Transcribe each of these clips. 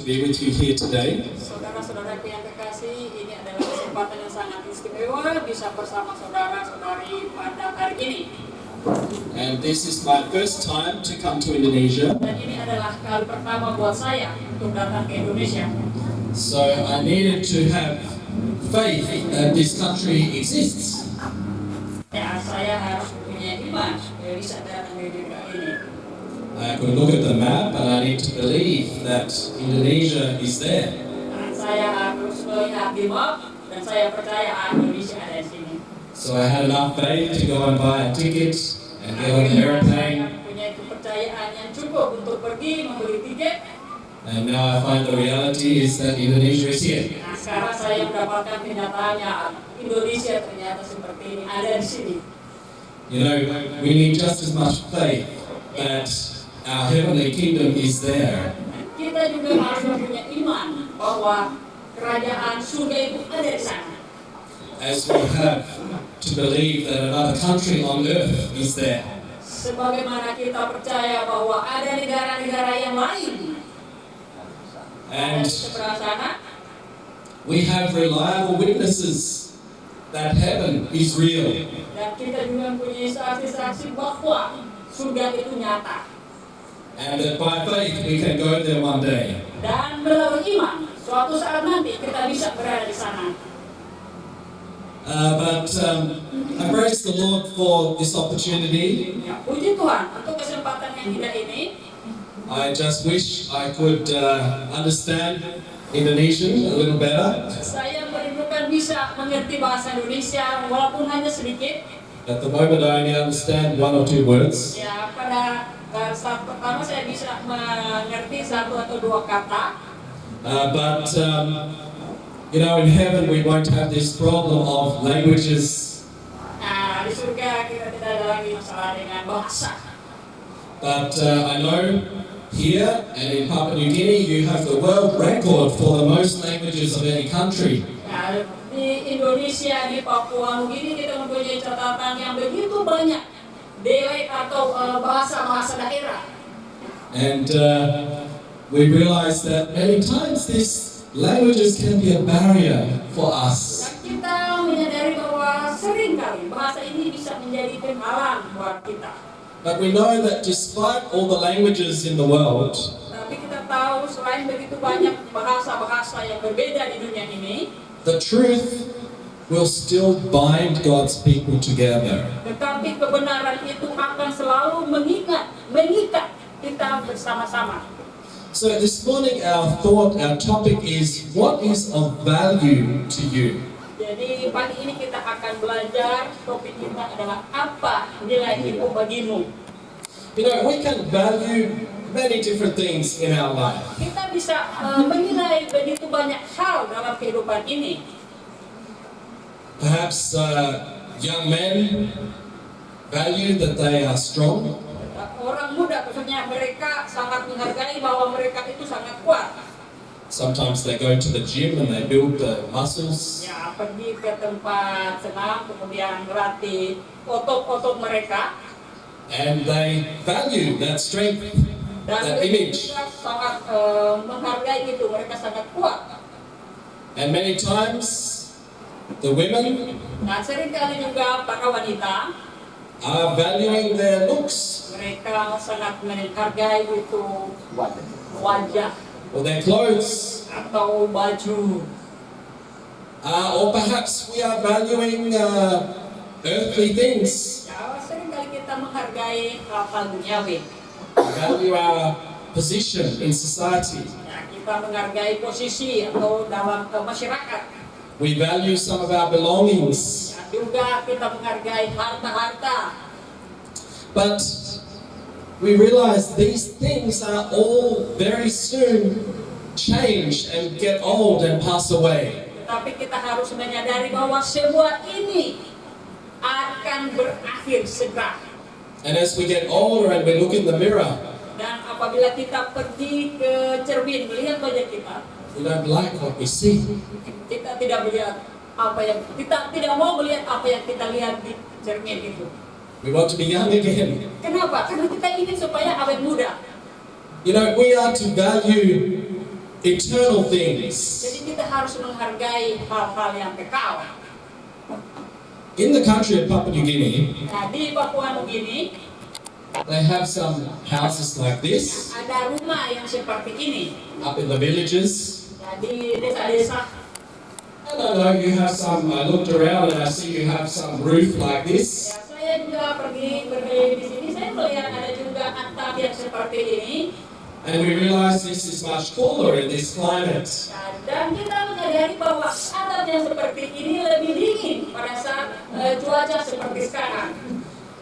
To be with you here today. Saudara-saudaraku yang kekasih, ini adalah kesempatan yang sangat istimewa bisa bersama saudara-saudari pada hari ini. And this is my first time to come to Indonesia. Dan ini adalah kali pertama buat saya untuk datang ke Indonesia. So I needed to have faith that this country exists. Ya, saya harus punya iman supaya bisa datang ke negara ini. I could look at the map and I need to believe that Indonesia is there. Dan saya harus melihat di map dan saya percaya Indonesia ada di sini. So I had enough faith to go and buy a ticket and get on an airplane. Saya punya kepercayaan yang cukup untuk pergi membeli tiket. And now I find the reality is that Indonesia is here. Nah, sekarang saya mendapatkan kenyataannya Indonesia ternyata seperti ini ada di sini. You know, we need just as much faith that our heavenly kingdom is there. Kita juga harus mempunyai iman bahwa kerajaan surga itu ada di sana. As we have to believe that another country on earth is there. Sebagaimana kita percaya bahwa ada negara-negara yang lain And di seberang sana, we have reliable witnesses that heaven is real. dan kita juga mempunyai saksi-saksi bahwa surga itu nyata. And that by faith we can go there one day. Dan melalui iman, suatu saat nanti kita bisa berada di sana. But I praise the Lord for this opportunity. Ya, puji Tuhan untuk kesempatan yang indah ini. I just wish I could understand Indonesian a little better. Saya merindukan bisa mengerti bahasa Indonesia walaupun hanya sedikit. At the moment I only understand one or two words. Ya, pada saat pertama saya bisa mengerti satu atau dua kata. But you know, in heaven we won't have this problem of languages. Nah, di surga kita tidak ada lagi masalah dengan bahasa. But I know here and in Papua New Guinea you have the world record for the most languages of any country. Nah, di Indonesia, di Papua Nugini kita mempunyai catatan yang begitu banyak dialek atau bahasa-bahasa daerah. And we realize that many times these languages can be a barrier for us. Dan kita menyadari bahwa seringkali bahasa ini bisa menjadi penghalang buat kita. But we know that despite all the languages in the world, Tapi kita tahu selain begitu banyak bahasa-bahasa yang berbeda di dunia ini, the truth will still bind God's people together. tetapi kebenaran itu akan selalu mengikat kita bersama-sama. So this morning our topic is, what is of value to you? Jadi pagi ini kita akan belajar, topik kita adalah apa nilai itu bagimu. You know, we can value many different things in our life. Kita bisa menilai begitu banyak hal dalam kehidupan ini. Perhaps young men value that they are strong. Orang muda khususnya mereka sangat menghargai bahwa mereka itu sangat kuat. Sometimes they go to the gym and they build the muscles. Ya, pergi ke tempat senam kemudian melatih otot-otot mereka. And they value that strength, Dan that image. mereka sangat menghargai itu, mereka sangat kuat. And many times the women Nah, seringkali juga para wanita, are valuing their looks mereka sangat menghargai itu wajah or their clothes. atau baju. Or perhaps we are valuing earthly things. Ya, seringkali kita menghargai hal duniawi. We value our position in society. Ya, kita menghargai posisi atau dalam masyarakat. We value some of our belongings. Ya, juga kita menghargai harta-harta. But we realize these things are all very soon change and get old and pass away. Tetapi kita harus menyadari bahwa semua ini akan berakhir segera. And as we get older and we look in the mirror, Dan apabila kita pergi ke cermin melihat wajah kita, we don't like what we see. kita tidak melihat kita tidak mau melihat apa yang kita lihat di cermin itu. We want to be young again. Kenapa? Karena kita ingin supaya awet muda. You know, we are to value eternal things. Jadi kita harus menghargai hal-hal yang kekal. In the country of Papua New Guinea, Nah, di Papua Nugini they have some houses like this ada rumah yang seperti ini. up in the villages. Nah, di desa-desa. And I know you have some, I looked around and I see you have some roof like this. Ya, saya juga pergi berkeliling di sini. Saya melihat ada juga atap yang seperti ini. And we realize this is much cooler in this climate. Nah, dan kita menyadari bahwa atap yang seperti ini lebih dingin pada saat cuaca seperti sekarang.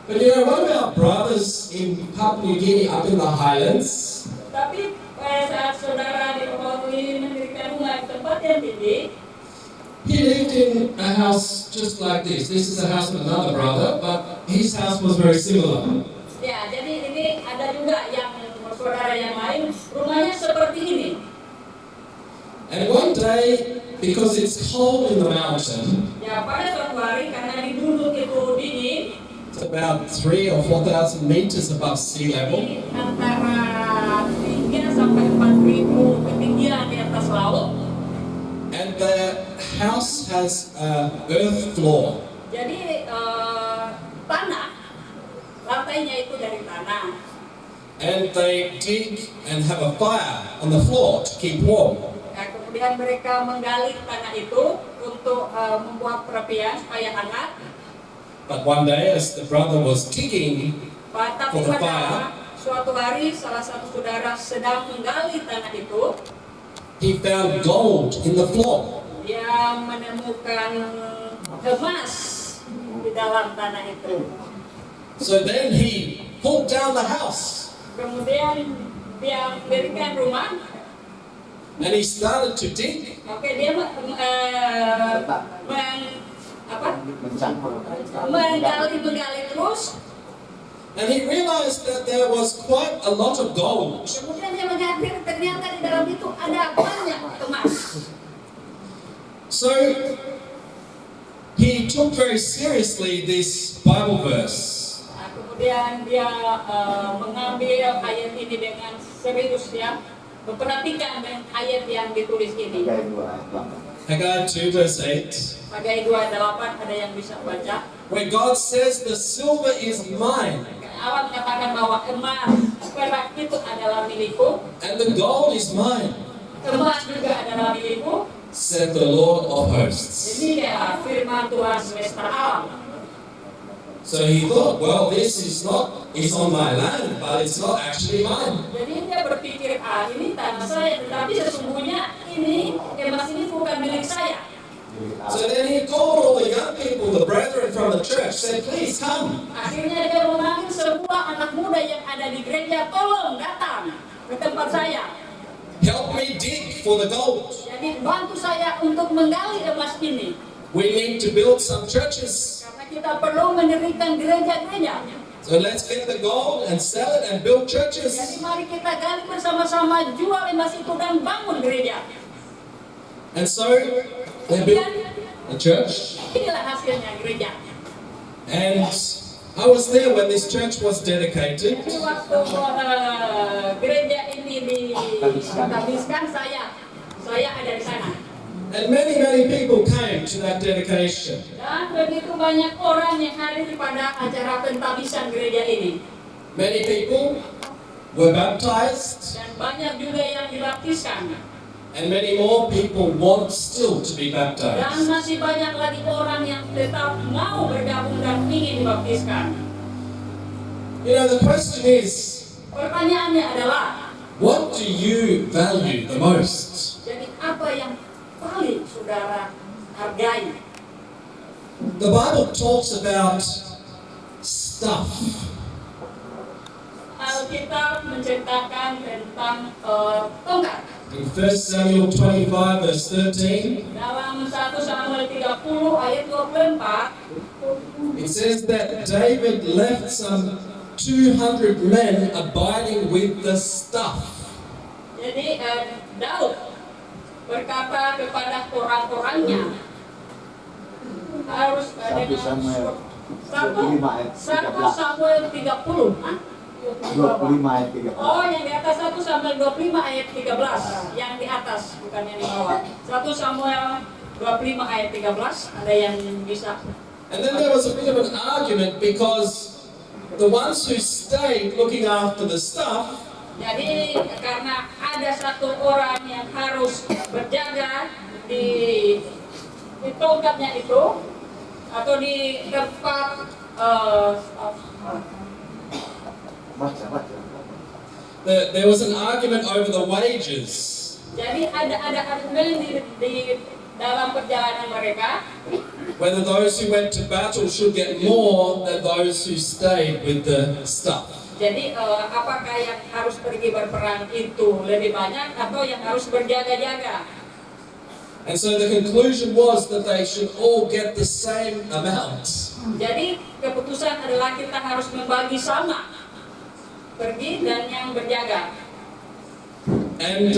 But you know, one of our brothers in Papua New Guinea up in the highlands, Tapi pada saat saudara di Papua Nugini mendirikan rumah di tempat yang tinggi, he lived in a house just like this. This is the house of another brother, but his house was very similar. ya jadi ini ada juga yang saudara yang lain rumahnya seperti ini. And one day, because it's cold in the mountain, Ya pada suatu hari karena di gunung itu dingin, it's about 3,000 or 4,000 meters above sea level, jadi antara 3 sampai 4.000 ketinggian di atas laut. and the house has an earth floor. Jadi tanah, lantainya itu dari tanah. And they dig and have a fire on the floor to keep warm. Nah, kemudian mereka menggali tanah itu untuk membuat perapian supaya hangat. But one day, as the brother was digging, Tapi For the pada suatu hari salah satu saudara sedang menggali tanah itu, he found gold in the floor. dia menemukan emas di dalam tanah itu. So then he pulled down the house Kemudian dia mendirikan rumah. and he started to dig. Oke, dia menggali terus. And he realized that there was quite a lot of gold. Kemudian dia menyadari ternyata di dalam itu ada banyak emas. So he took very seriously this Bible verse. Nah, kemudian dia mengambil ayat ini dengan serius ya, memperhatikan dengan ayat yang ditulis ini. Haggai 2 verse 8, Haggai 2:8 ada yang bisa baca. where God says, "The silver is mine, Allah mengatakan bahwa emas, perak itu adalah milikku, and the gold is mine," emas juga adalah milikku. said the Lord of hosts. Ini ya firman Tuhan semesta alam. So he thought, well, this is not, it's on my land, but it's not actually mine. Jadi dia berpikir, ini tanah saya, tetapi sesungguhnya ini emas ini bukan milik saya. So then he called all the young people, the brethren from the church, said, "Please come." Akhirnya dia memanggil semua anak muda yang ada di gereja, tolong datang ke tempat saya. Help me dig for the gold. Jadi bantu saya untuk menggali emas ini. We need to build some churches. Karena kita perlu mendirikan gereja-gereja. So let's get the gold and sell it and build Jadi churches. mari kita gali bersama-sama, jual emas itu dan bangun gereja. And so they built a church. Inilah hasilnya gereja. And I was there when this church was dedicated. Jadi waktu gereja ini dihabiskan, saya ada di sana. And many people came to that dedication. Dan begitu banyak orang yang hadir pada acara pentabisan gereja ini. Many people were baptized, Dan banyak juga yang dibaptiskan. and many more people want still to be Dan baptized. masih banyak lagi orang yang tetap mau bergabung dan ingin dibaptiskan. You know, the question is, Pertanyaannya adalah, what do you value the most? jadi apa yang paling saudara hargai? The Bible talks about stuff. Alkitab menceritakan tentang tongkat. In 1 Samuel 25 verse 13, Dalam 1 Samuel 30 ayat 24, it says that David left some 200 men abiding with the stuff. jadi Daud berkata kepada orang-orangnya, harus dengan 1 Samuel 30, di bawah. 25 ayat 13. Oh, yang di atas 1 Samuel 25 ayat 13. Yang di atas, bukan yang di bawah. 1 Samuel 25 ayat 13. Ada yang bisa? And then there was a bit of an argument because the ones who stayed looking after the stuff, Jadi karena ada satu orang yang harus berjaga di tongkatnya itu atau di tempat Baca. there was an argument over the wages. jadi ada argumen di dalam perjalanan mereka, Whether those who went to battle should get more than those who stayed with the stuff. jadi apakah yang harus pergi berperang itu lebih banyak atau yang harus berjaga-jaga. And so the conclusion was that they should all get the same amount. Jadi keputusan adalah kita harus membagi sama, pergi dan yang berjaga. And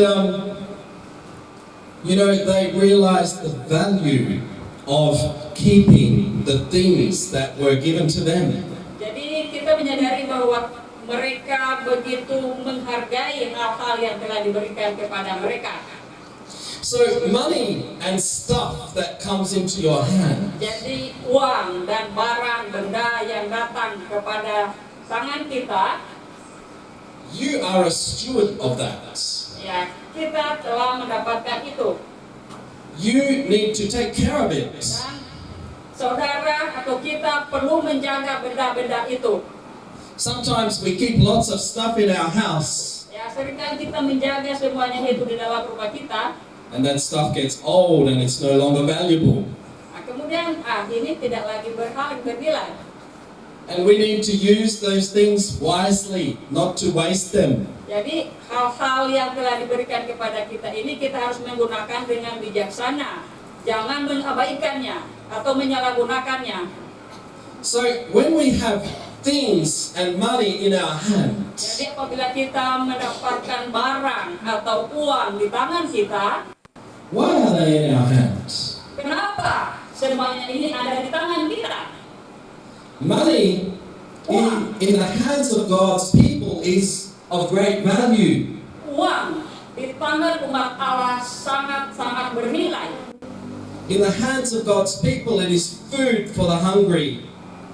they realized the value of keeping the things that were given to them. Jadi kita menyadari bahwa mereka begitu menghargai hal-hal yang telah diberikan kepada mereka. So money and stuff that comes into your hand, Jadi uang dan barang benda yang datang kepada tangan kita, you are a steward of that. ya kita telah mendapatkan itu. You need to take care of it. Dan saudara atau kita perlu menjaga benda-benda itu. Sometimes we keep lots of stuff in our house, Ya seringkali kita menjaga semuanya itu di dalam rumah kita. and that stuff gets old and it's no longer valuable. Nah, kemudian ini tidak lagi bernilai. And we need to use those things wisely, not to waste them. Jadi hal-hal yang telah diberikan kepada kita ini kita harus menggunakan dengan bijaksana. Jangan mengabaikannya atau menyalahgunakannya. So when we have things and money in our hands, Jadi apabila kita mendapatkan barang atau uang di tangan kita, why are they in our hands? kenapa semuanya ini ada di tangan kita? Money in the hands of God's people is of great value. Uang di tangan umat Allah sangat-sangat bernilai. In the hands of God's people, it is food for the hungry.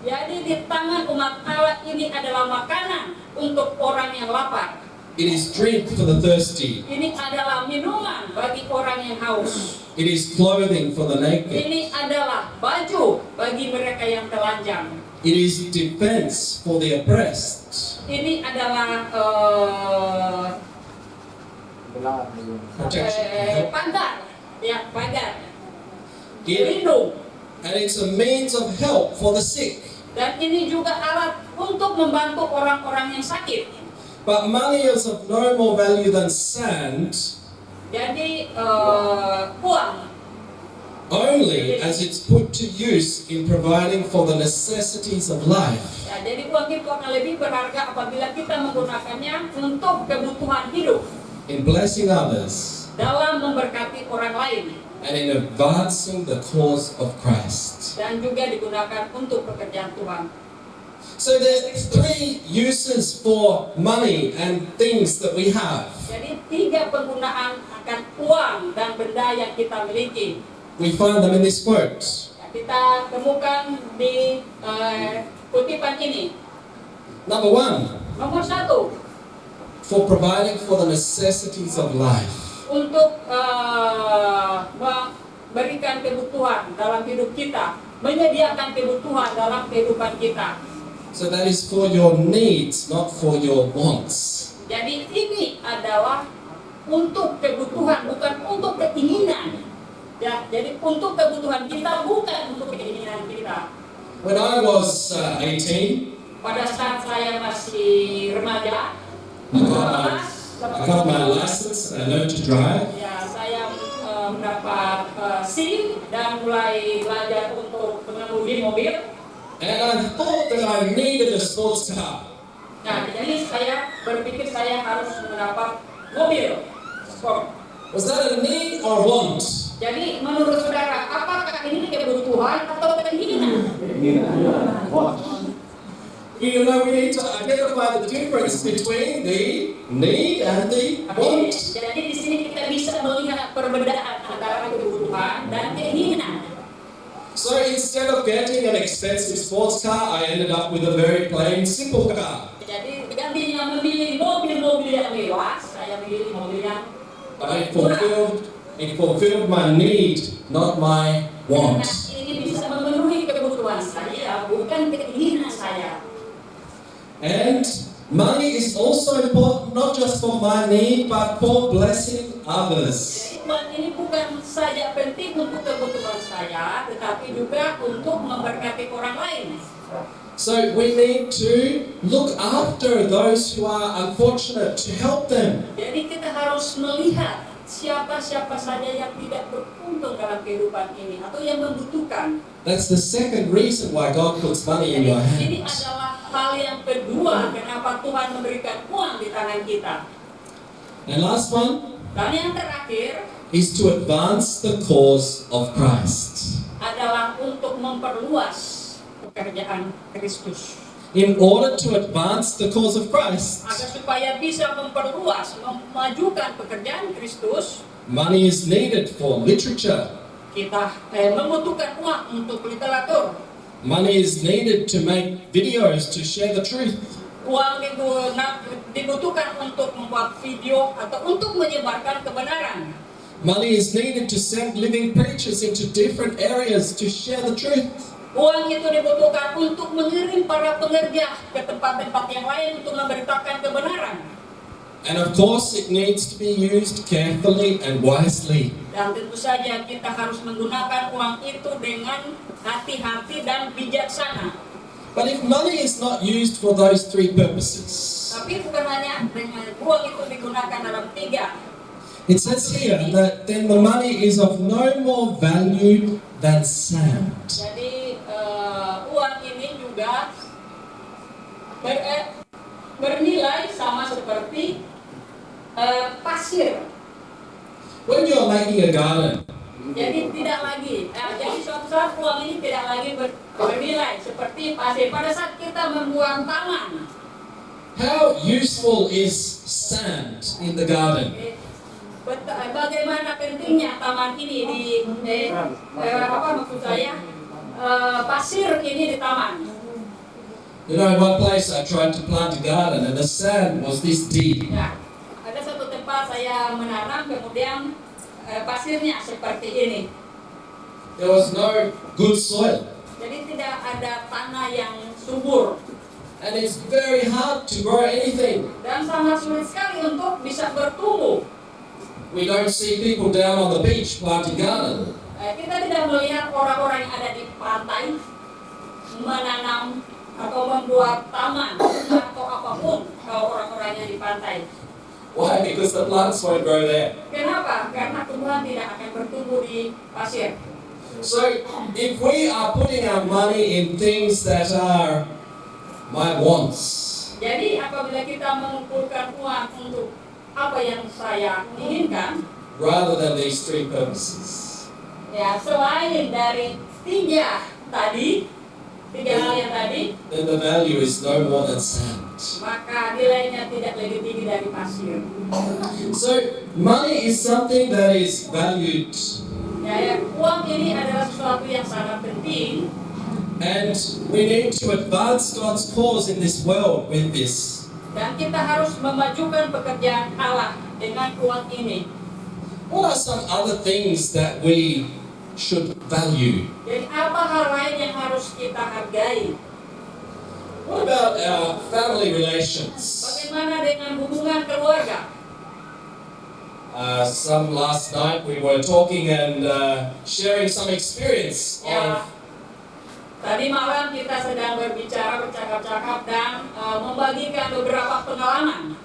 Jadi di tangan umat Allah ini adalah makanan untuk orang yang lapar. It is drink for the thirsty. Ini adalah minuman bagi orang yang haus. It is clothing for the naked. Ini adalah baju bagi mereka yang telanjang. It is defense for the oppressed. Ini adalah Protection. pagar, ya pagar, It, pelindung. and it's a means of help for the sick. Dan ini juga alat untuk membantu orang-orang yang sakit. But money is of no more value than sand, Jadi uang only as it's put to use in providing for the necessities of life. ya, jadi uang itu akan lebih berharga apabila kita menggunakannya untuk kebutuhan hidup, In blessing others dalam memberkati orang lain, and in advancing the cause of Christ. dan juga digunakan untuk pekerjaan Tuhan. So there's three uses for money and things that we have. Jadi 3 penggunaan akan uang dan benda yang kita miliki. We find them in this quote. Ya, kita temukan di kutipan ini. Number one, Nomor 1, for providing for the necessities of life. untuk memberikan kebutuhan dalam hidup kita, menyediakan kebutuhan dalam kehidupan kita. So that is for your needs, not for your wants. Jadi ini adalah untuk kebutuhan, bukan untuk keinginan. Ya, jadi untuk kebutuhan kita, bukan untuk keinginan kita. When I was 18, Pada saat saya masih remaja, I got my license and I learned to drive. ya saya mendapat SIM dan mulai belajar untuk mengemudi mobil. And I thought that I needed a sports car. Nah, jadi saya berpikir saya harus mendapat mobil sport. Was that a need or want? Jadi menurut saudara, apakah ini kebutuhan atau keinginan? You know, we need to identify the difference between the need and the want. Jadi di sini kita bisa melihat perbedaan antara kebutuhan dan keinginan. So instead of getting an expensive sports car, I ended up with a very plain, simple car. Jadi gantinya memilih mobil-mobil yang mewah, saya pilih mobil yang But it fulfilled my need, not my want. Karena ini bisa memenuhi kebutuhan saya, bukan keinginan saya. And money is also important not just for my need, but for blessing others. Jadi uang ini bukan saja penting untuk kebutuhan saya, tetapi juga untuk memberkati orang lain. So we need to look after those who are unfortunate, to help them. Jadi kita harus melihat siapa-siapa saja yang tidak beruntung dalam kehidupan ini atau yang membutuhkan. That's the second reason why God puts money in Jadi your ini hands. adalah hal yang kedua kenapa Tuhan memberikan uang di tangan kita. And last one Dan yang terakhir is to advance the cause of Christ. adalah untuk memperluas pekerjaan Kristus. In order to advance the cause of Christ, Agar supaya bisa memperluas, memajukan pekerjaan Kristus, money is needed for literature. kita membutuhkan uang untuk literatur. Money is needed to make videos to share the truth. Uang itu dibutuhkan untuk membuat video atau untuk menyebarkan kebenaran. Money is needed to send living preachers into different areas to share the truth. Uang itu dibutuhkan untuk mengirim para pengerja ke tempat-tempat yang lain untuk memberitakan kebenaran. And of course, it needs to be used carefully and wisely. Dan tentu saja kita harus menggunakan uang itu dengan hati-hati dan bijaksana. But if money is not used for those three purposes, Tapi bukan hanya dengan uang itu digunakan dalam tiga. it says here that then the money is of no more value than sand. Jadi uang ini juga bernilai sama seperti pasir. When you're making a garden, Jadi tidak lagi, jadi suatu saat uang ini tidak lagi bernilai seperti pasir. Pada saat kita membuat taman, how useful is sand in the garden? bagaimana pentingnya taman ini apa maksud saya pasir ini di taman. You know, in one place I tried to plant a garden and the sand was this deep. Ya, ada satu tempat saya menanam kemudian pasirnya seperti ini. There was no good soil. Jadi tidak ada tanah yang subur And it's very hard to grow anything. dan sangat sulit sekali untuk bisa bertumbuh. We don't see people down on the beach planting garden. Kita tidak melihat orang-orang yang ada di pantai menanam atau membuat taman atau apapun kalau orang-orang yang di pantai. Why? Because the plants won't grow there. Kenapa? Karena tumbuhan tidak akan bertumbuh di pasir. So, if we are putting our money in things that are my wants, Jadi apabila kita mengumpulkan uang untuk apa yang saya inginkan, rather than these three purposes, ya selain dari tiga hal yang tadi, then the value is no more than sand. maka nilainya tidak lebih tinggi dari pasir. So, money is something that is valued, Ya, uang ini adalah sesuatu yang sangat penting. and we need to advance God's cause in this world with this. Dan kita harus memajukan pekerjaan Allah dengan uang ini. What are some other things that we should value? Jadi apa hal lain yang harus kita hargai? What about our family relations? Bagaimana dengan hubungan keluarga? Some last night we were talking and sharing some experience Ya, of tadi malam kita sedang bercakap-cakap dan membagikan beberapa pengalaman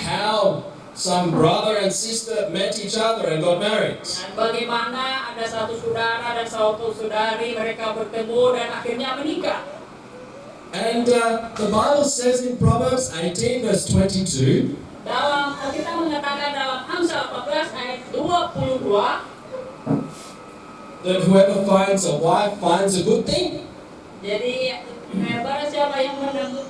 how some brother and sister met each other and got married. dan bagaimana ada satu saudara dan satu saudari mereka bertemu dan akhirnya menikah. And the Bible says in Proverbs 18 verse 22, Dalam kita mengatakan dalam Amsal 14 ayat 22, that whoever finds a wife finds a good thing. jadi Barang siapa yang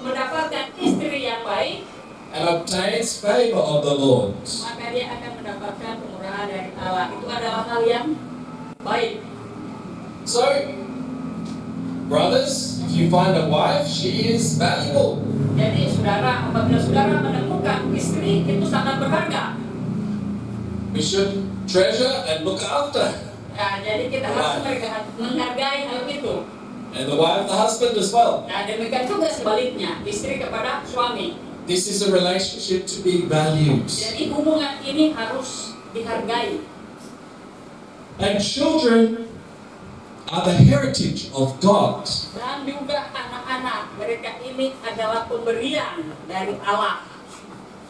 mendapatkan istri yang baik, and obtains favor of the Lord. maka dia akan mendapatkan kemurahan dari Allah. Itu adalah hal yang baik. So, brothers, if you find a wife, she is valuable. Jadi saudara, apabila saudara menemukan istri, itu sangat berharga. We should treasure and look after. Nah, jadi kita harus menghargai hal itu. And the wife, the husband as well. Nah, demikian juga sebaliknya, istri kepada suami. This is a relationship to be valued. Jadi hubungan ini harus dihargai. And children are the heritage of God. Dan juga anak-anak, mereka ini adalah pemberian dari Allah.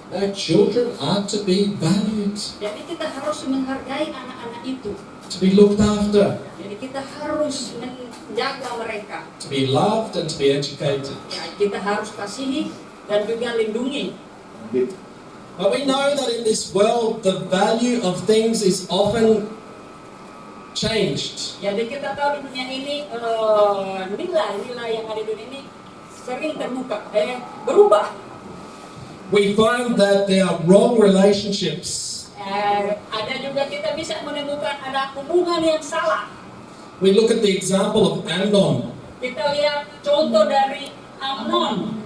Now, children are to be valued, Jadi kita harus menghargai anak-anak itu. to be looked after, Jadi kita harus menjaga mereka. to be loved and to be educated. Ya, kita harus kasihi dan juga lindungi. But we know that in this world, the value of things is often changed. Jadi kita tahu di dunia ini nilai-nilai yang ada di dunia ini sering berubah. We find that there are wrong relationships. Ada juga kita bisa menemukan ada hubungan yang salah. We look at the example of Amnon. Kita lihat contoh dari Amnon.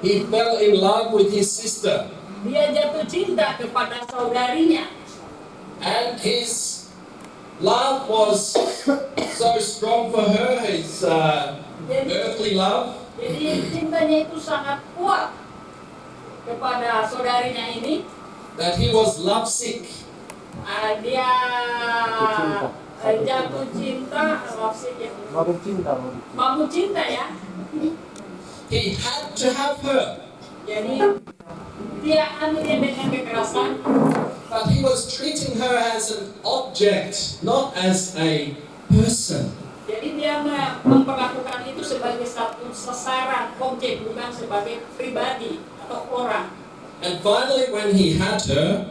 He fell in love with his sister, Dia jatuh cinta kepada saudarinya. and his love was so strong for her, his earthly love, Jadi cintanya itu sangat kuat kepada saudarinya ini. that he was lovesick. Dia jatuh cinta, Mabuk cinta. mabuk cinta ya. He had to have her, Jadi dia ambilnya dengan kekerasan, but he was treating her as an object, not as a person. jadi dia memperlakukan itu sebagai satu sasaran, objek, bukan sebagai pribadi atau orang. And finally, when he had her,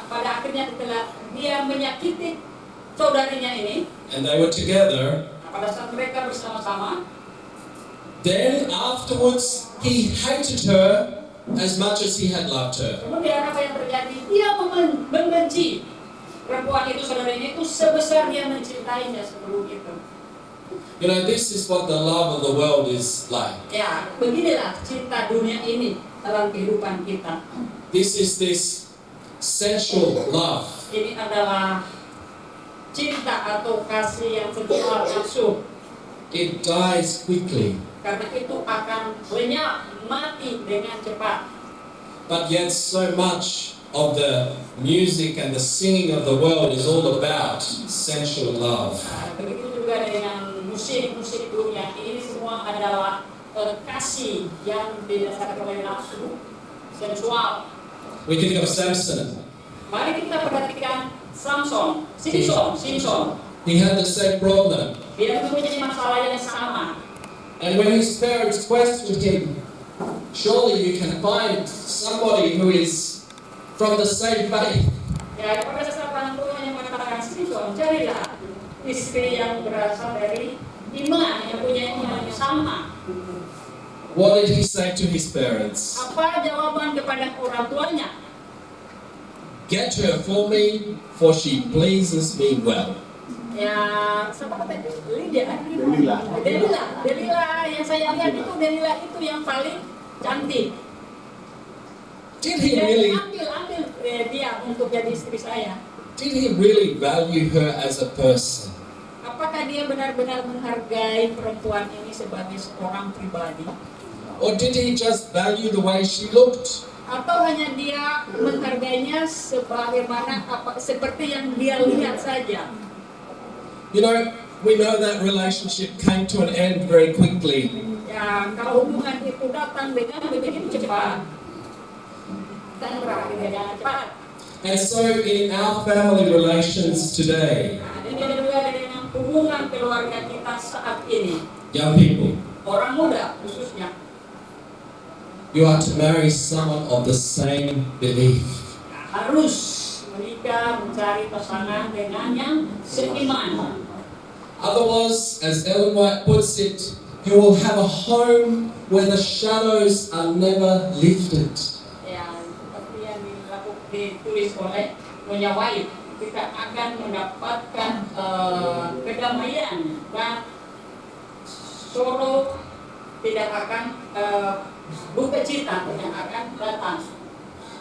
Pada akhirnya setelah dia menyakiti saudarinya ini, and they were together, pada saat mereka bersama-sama, then afterwards he hated her as much as he had loved her. kemudian apa yang terjadi? Dia membenci perempuan itu, saudarinya itu, sebesar dia mencintainya sebelum itu. You know, this is what the love of the world is like. Ya, beginilah cinta dunia ini dalam kehidupan kita. This is this sensual love. Ini adalah cinta atau kasih yang seksual nafsu. It dies quickly, Karena itu akan lenyap, mati dengan cepat. but yet so much of the music and the singing of the world is all about sensual love. Begitu juga dengan musik dunia ini, semua adalah kasih yang didasarkan oleh nafsu sensual. We think of Samson. Mari kita perhatikan Simpson. He had the same problem. Dia mempunyai masalah yang sama. And when his parents questioned him, surely you can find somebody who is from the same faith. Ya, pada saat orang tuanya mengatakan Simpson, carilah istri yang berasal dari iman, yang punya iman yang sama. What did he say to his parents? Apa jawaban kepada orang tuanya? Get her for me, for she pleases me well. Ya, seperti Delila. Delila yang saya lihat itu, Delila itu yang paling cantik. Did he Jadi really, ambil dia untuk jadi istri saya. did he really value her as a person? Apakah dia benar-benar menghargai perempuan ini sebagai seorang pribadi? Or did he just value the way she looked? Atau hanya dia menghargainya sebagaimana seperti yang dia lihat saja? You know, we know that relationship came to an end very quickly. Ya, kalau hubungan itu datang dengan begitu cepat dan berakhir dengan cepat. And so in our family relations today, Nah, ini juga dengan hubungan keluarga kita saat ini, young people, orang muda khususnya, you are to marry someone of the same belief. harus menikah, mencari pasangan dengan yang seiman. Otherwise, as Ellen White puts it, You will have a home where the shadows are never lifted. Ya, seperti yang ditulis oleh Nyonya White, kita akan mendapatkan kedamaian dan sorrow tidak akan duka cita yang akan datang.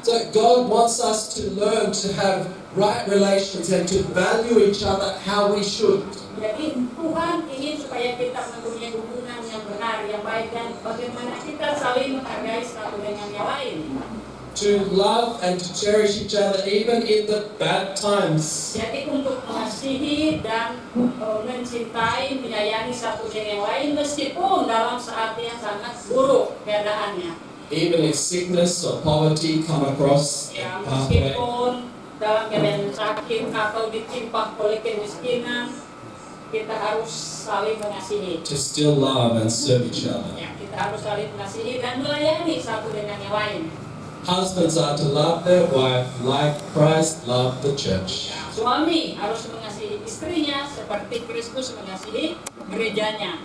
So God wants us to learn to have right relations and to value each other how we should. Jadi Tuhan ingin supaya kita mempunyai hubungan yang benar, yang baik, dan bagaimana kita saling menghargai satu dengan yang lain. To love and to cherish each other even in the bad times. Jadi untuk mengasihi dan mencintai, menyayangi satu dengan yang lain meskipun dalam saat yang sangat buruk keadaannya. Even if sickness or poverty come across the Ya, pathway. meskipun dalam keadaan sakit atau ditimpa oleh kemiskinan, kita harus saling mengasihi. To still love and serve each other. Ya, kita harus saling mengasihi dan melayani satu dengan yang lain. Husbands are to love their wife like Christ loved the church. Ya, suami harus mengasihi istrinya seperti Kristus mengasihi gerejanya.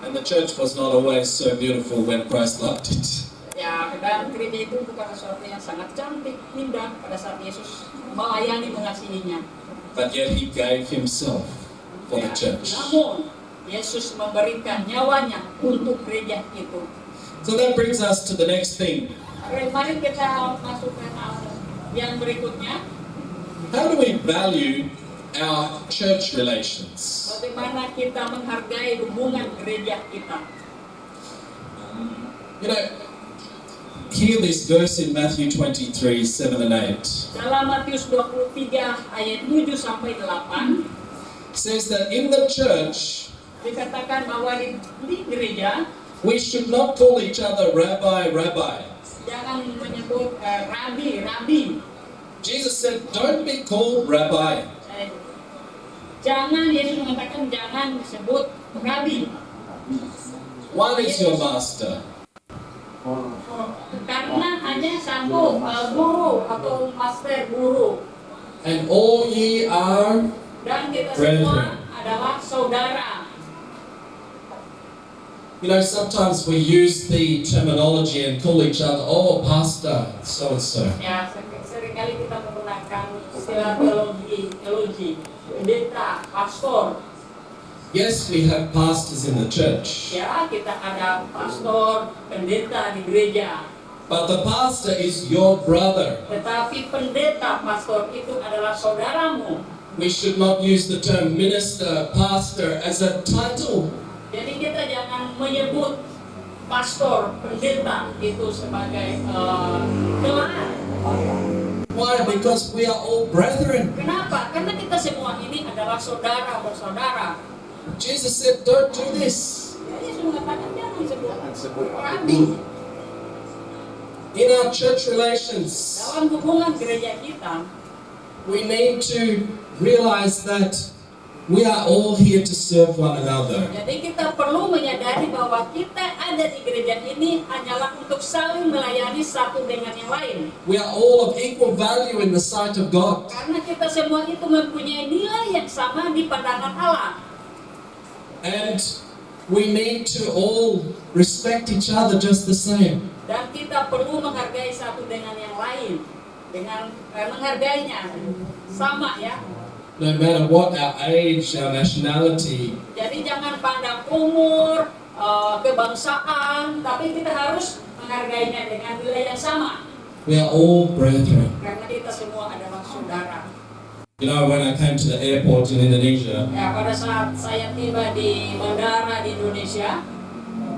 And the church was not always so beautiful when Christ loved it. Ya, dan gereja itu bukan sesuatu yang sangat cantik, indah pada saat Yesus melayani mengasihinya. But yet he gave himself for the church. Namun, Yesus memberikan nyawanya untuk gereja itu. So that brings us to the next thing. Mari kita masuk ke yang berikutnya. How do we value our church relations? Bagaimana kita menghargai hubungan gereja kita. You know, hear this verse in Matthew 23, 7 and 8. Dalam Matius 23 ayat 7 sampai 8 It says that in the church, dikatakan bahwa di gereja we should not call each other rabbi, rabbi. jangan menyebut rabi, rabi. Jesus said, don't be called rabbi. Jangan, Yesus mengatakan jangan disebut rabi. One is your master. Karena hanya satu guru atau master guru. And all ye are Dan kita brethren. semua adalah saudara. You know, sometimes we use the terminology and call each other, oh, pastor, so and so. Ya, seringkali kita menggunakan istilah teologi, pendeta, pastor. Yes, we have pastors in the church, Ya, kita ada pastor, pendeta di gereja. but the pastor is your brother. Tetapi pendeta, pastor itu adalah saudaramu. We should not use the term minister, pastor as a title. Jadi kita jangan menyebut pastor, pendeta itu sebagai gelar. Why? Because we are all brethren. Kenapa? Karena kita semua ini adalah saudara bersaudara. Jesus said, don't do this. Yesus mengatakan jangan sebut rabi. In our church relations, Dalam hubungan gereja kita, we need to realize that we are all here to serve one another. jadi kita perlu menyadari bahwa kita ada di gereja ini hanyalah untuk saling melayani satu dengan yang lain. We are all of equal value in the sight of God. Karena kita semua itu mempunyai nilai yang sama di pandangan Allah. And we need to all respect each other just the same. Dan kita perlu menghargai satu dengan yang lain. Dengan menghargainya sama ya. No matter what our age, our nationality, Jadi jangan pandang umur, kebangsaan, tapi kita harus menghargainya dengan nilai yang sama. we are all brethren. Karena kita semua adalah saudara. You know, when I came to the airport in Indonesia, Ya, pada saat saya tiba di bandara di Indonesia,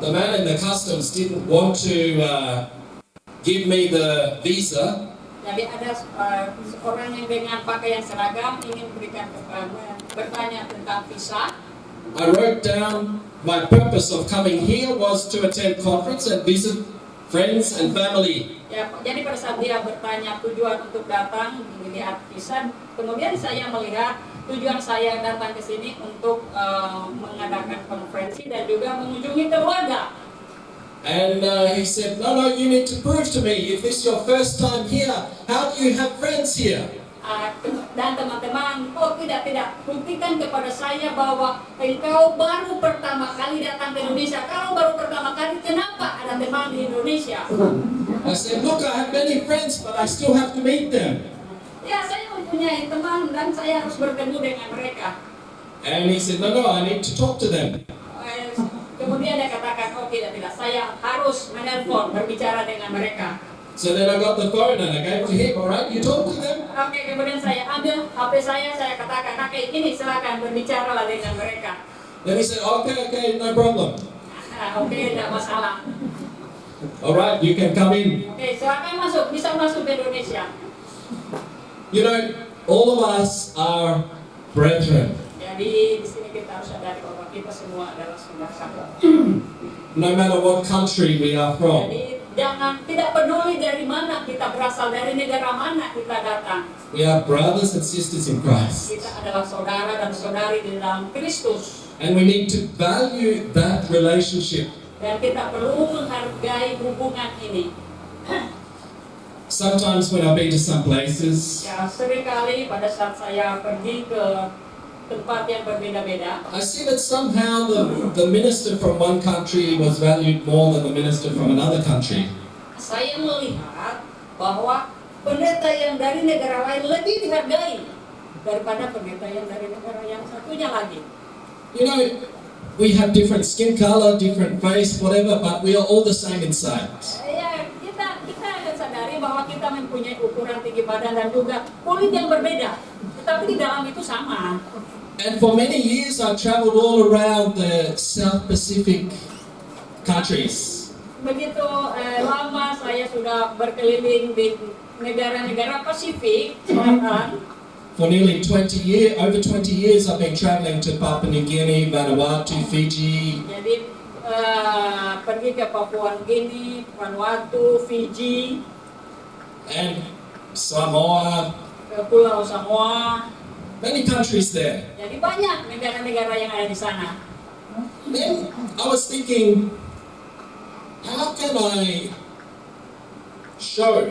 the man in the customs didn't want to give me the visa. jadi ada seorang yang dengan pakaian seragam ingin bertanya tentang visa. I wrote down my purpose of coming here was to attend conference and visit friends and family. Ya, jadi pada saat dia bertanya tujuan untuk datang melihat visa, kemudian saya melihat tujuan saya datang ke sini untuk mengadakan konferensi dan juga mengunjungi keluarga. And he said, no, you need to prove to me, if this is your first time here, how do you have friends here? Dan teman-teman, oh tidak, buktikan kepada saya bahwa engkau baru pertama kali datang ke Indonesia. Kalau baru pertama kali, kenapa ada teman di Indonesia? I said, look, I have many friends, but I still have to meet them. Ya, saya mempunyai teman dan saya harus bertemu dengan mereka. And he said, no, I need to talk to them. Kemudian dia katakan, oh tidak, saya harus menelpon, berbicara dengan mereka. So then I got the phone and I gave it to him. All right, you talk to them. Oke, kemudian saya ambil HP saya katakan, oke, ini silakan berbicaralah dengan mereka. Then he said, okay, no problem. Oke, tidak masalah. All right, you can come in. Oke, silakan masuk, bisa masuk ke Indonesia. You know, all of us are brethren. Jadi di sini kita harus sadari bahwa kita semua adalah saudara. No matter what country we are from. Jadi tidak peduli dari mana kita berasal, dari negara mana kita datang. We are brothers and sisters in Christ. Kita adalah saudara dan saudari di dalam Kristus. And we need to value that relationship. Dan kita perlu menghargai hubungan ini. Sometimes when I've been to some places, Ya, seringkali pada saat saya pergi ke tempat yang berbeda-beda, I see that somehow the minister from one country was valued more than the minister from another country. saya melihat bahwa pendeta yang dari negara lain lebih dihargai daripada pendeta yang dari negara yang satunya lagi. You know, we have different skin color, different face, whatever, but we are all the same inside. Ya, kita akan sadari bahwa kita mempunyai ukuran tinggi badan dan juga kulit yang berbeda, tetapi di dalam itu sama. And for many years I've traveled all around the South Pacific countries. Begitu lama saya sudah berkeliling di negara-negara Pasifik Selatan. For nearly over 20 years I've been traveling to Papua New Guinea, Vanuatu, Fiji. Jadi pergi ke Papua Nugini, Vanuatu, Fiji, And Samoa, ke Pulau Samoa. many countries there. Jadi banyak negara-negara yang ada di sana. Then I was thinking, how can I show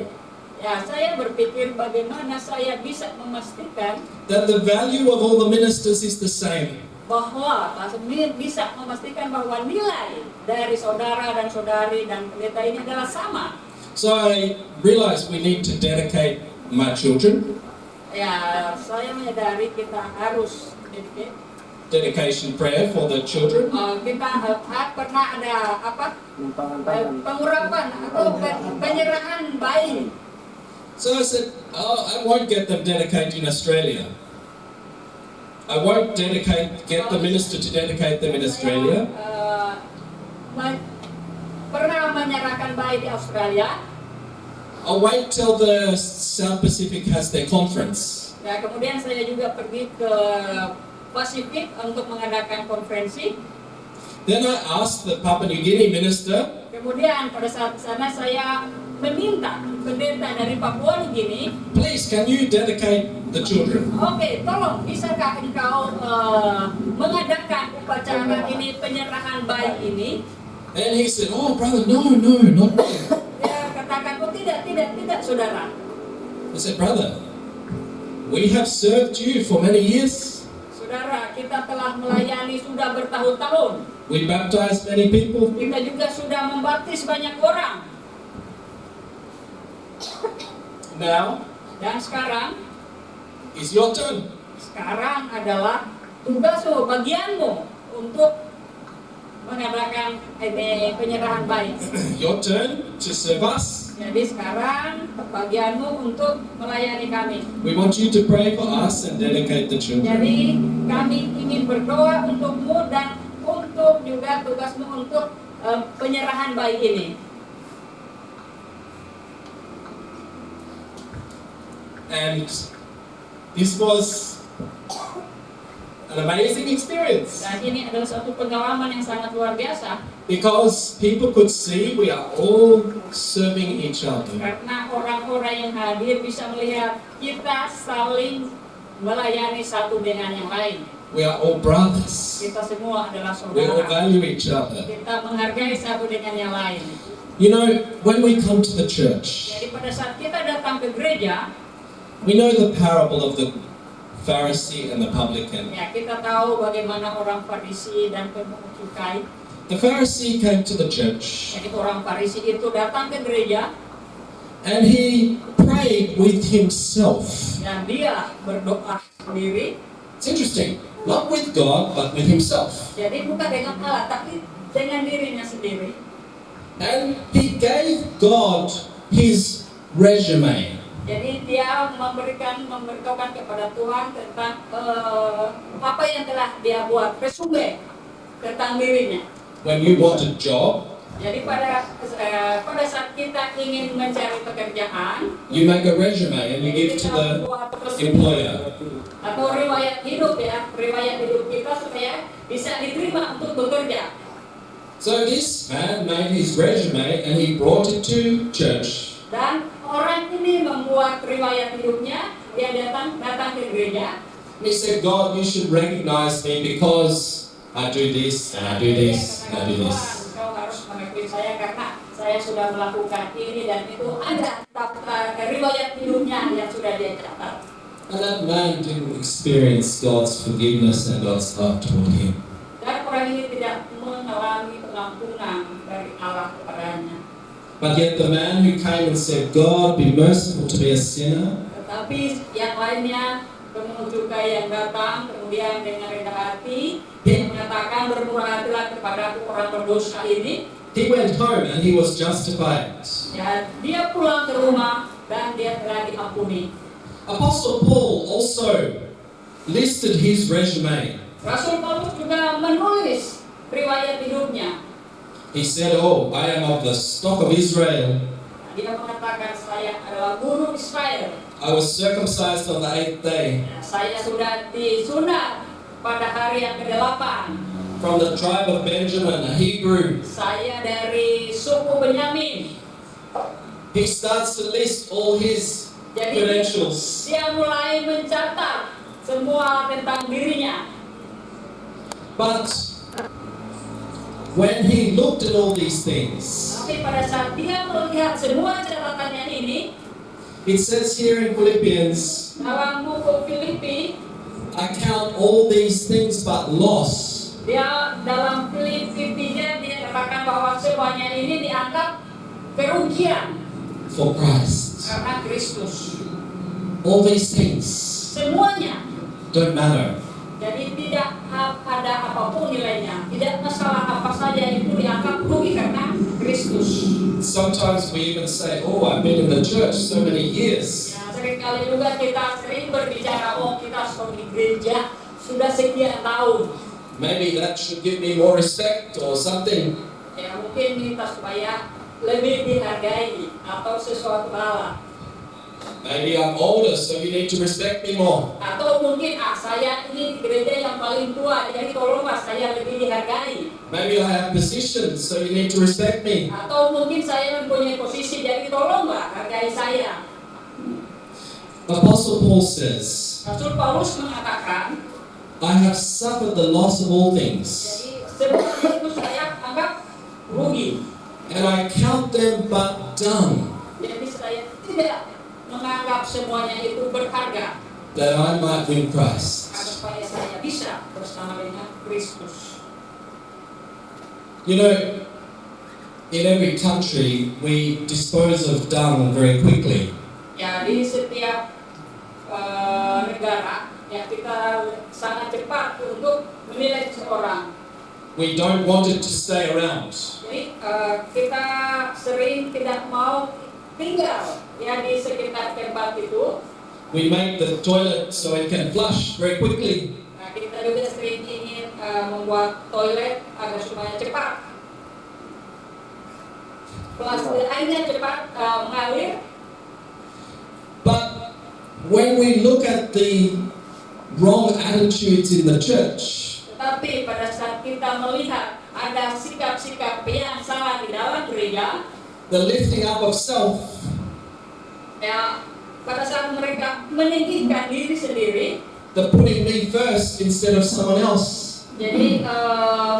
Ya, saya berpikir bagaimana saya bisa memastikan that the value of all the ministers is the same? bahwa bisa memastikan bahwa nilai dari saudara dan saudari dan pendeta ini adalah sama. So I realized we need to dedicate my children, Ya, saya menyadari kita harus dedication prayer for the children. kita pernah ada pengurapan atau penyerahan bayi. So I said, I won't get them dedicated in Australia. I won't get the minister to dedicate them in Australia. Pernah menyerahkan bayi di Australia. I'll wait till the South Pacific has their conference. Ya, kemudian saya juga pergi ke Pasifik untuk mengadakan konferensi. Then I asked the Papua New Guinea minister, Kemudian pada saat sana saya meminta pendeta dari Papua Nugini, please can you dedicate the children? oke, tolong bisakah engkau mengadakan upacara ini, penyerahan bayi ini? And he said, oh brother, no, not me. Dia katakan, oh tidak saudara. I said, brother, we have served you for many years. Saudara, kita telah melayani sudah bertahun-tahun. We baptized many people. Kita juga sudah membaptis banyak orang. Now Dan sekarang is your turn. Sekarang adalah tugasmu, bagianmu untuk mengadakan penyerahan bayi. Your turn to serve us. Jadi sekarang bagianmu untuk melayani kami. We want you to pray for us and dedicate the children. Jadi kami ingin berdoa untukmu dan untuk juga tugasmu untuk penyerahan bayi ini. And this was an amazing experience Dan ini adalah suatu pengalaman yang sangat luar biasa because people could see we are all serving each other. karena orang-orang yang hadir bisa melihat kita saling melayani satu dengan yang lain. We are all brothers. Kita semua adalah We all saudara. value each other. Kita menghargai satu dengan yang lain. You know, when we come to the church, Jadi pada saat kita datang ke gereja, We know the parable of the Pharisee and the publican. Ya, kita tahu bagaimana orang Farisi dan pemungut cukai. The Pharisee came to the church Jadi orang Farisi itu datang ke gereja and he prayed with himself. dan dia berdoa sendiri. It's interesting, not with God, but with himself. Jadi bukan dengan Allah, tapi dengan dirinya sendiri. And he gave God his resume. Jadi dia memberitahukan kepada Tuhan tentang apa yang telah dia buat, resume tentang dirinya. When you want a job, Jadi pada saat kita ingin mencari pekerjaan, you make a resume and you give to the employer. atau riwayat hidup ya, riwayat hidup kita supaya bisa diterima untuk bekerja. So this man made his resume and he brought it to church. Dan orang ini membuat riwayat hidupnya, dia datang ke gereja. And he said, God, you should recognize me because I do this and I do this and I do this. Kau harus mengakui saya karena saya sudah melakukan ini dan itu, ada daftar riwayat hidupnya yang sudah dia catat. And that man didn't experience God's forgiveness and God's love toward him. Dan orang ini tidak mengalami pengampunan dari Allah kepadanya. But yet the man who came and said, God, be merciful to me a sinner, Tetapi yang lainnya, pemungut cukai yang datang kemudian dengan rendah hati dia menyatakan, bermurah hatilah kepada orang berdosa ini. he went home and he was justified. Ya, dia pulang ke rumah dan dia telah diampuni. Apostle Paul also listed his resume. Rasul Paulus juga menulis riwayat hidupnya. He said, oh, I am of the stock of Israel. Dia mengatakan, saya adalah guru Israel. I was circumcised on the 8th day. Ya, saya sudah disunat pada hari yang ke-8. From the tribe of Benjamin, a Hebrew. Saya dari suku Benyamin. He starts to list all his Jadi credentials. dia mulai mencatat semua tentang dirinya. But when he looked at all these things, Tapi pada saat dia melihat semua catatannya ini, it says here in Philippians, dalam buku Filipi, I count all these things but loss dia dalam Filipi-nya dia katakan bahwa semuanya ini dianggap kerugian for Christ. karena Kristus. All these things Semuanya. don't matter. Jadi tidak ada apapun nilainya. Tidak masalah apa saja itu dianggap rugi karena Kristus. Sometimes we even say, oh, I've been in the church so many years. Ya, seringkali juga kita sering berbicara, oh kita sudah di gereja sudah sekian tahun. Maybe that should give me more respect or something. Ya mungkin minta supaya lebih dihargai atau sesuatu hal. Maybe I'm older, so you need to respect me more. Atau mungkin saya ini di gereja yang paling tua, jadi tolonglah saya lebih dihargai. Maybe I have position, so you need to respect me. Atau mungkin saya mempunyai posisi, jadi tolonglah hargai saya. Apostle Paul says, Rasul Paulus mengatakan, I have suffered the loss of all things, jadi semuanya itu saya anggap rugi. and I count them but dung, Jadi saya tidak menganggap semuanya itu berharga, that I might win Christ. supaya saya bisa bersama dengan Kristus. You know, in every country, we dispose of dung very quickly. Ya, di setiap negara, ya kita sangat cepat untuk menilai seseorang. We don't want it to stay around. Jadi kita sering tidak mau tinggal ya di sekitar tempat itu. We make the toilet so it can flush very quickly. Nah, kita juga sering ingin membuat toilet agar supaya cepat. Plastik airnya cepat mengalir. But when we look at the wrong attitudes in the church, Tetapi pada saat kita melihat ada sikap-sikap yang salah di dalam gereja, the lifting up of self, ya pada saat mereka meninggikan diri sendiri, the putting me first instead of someone else, jadi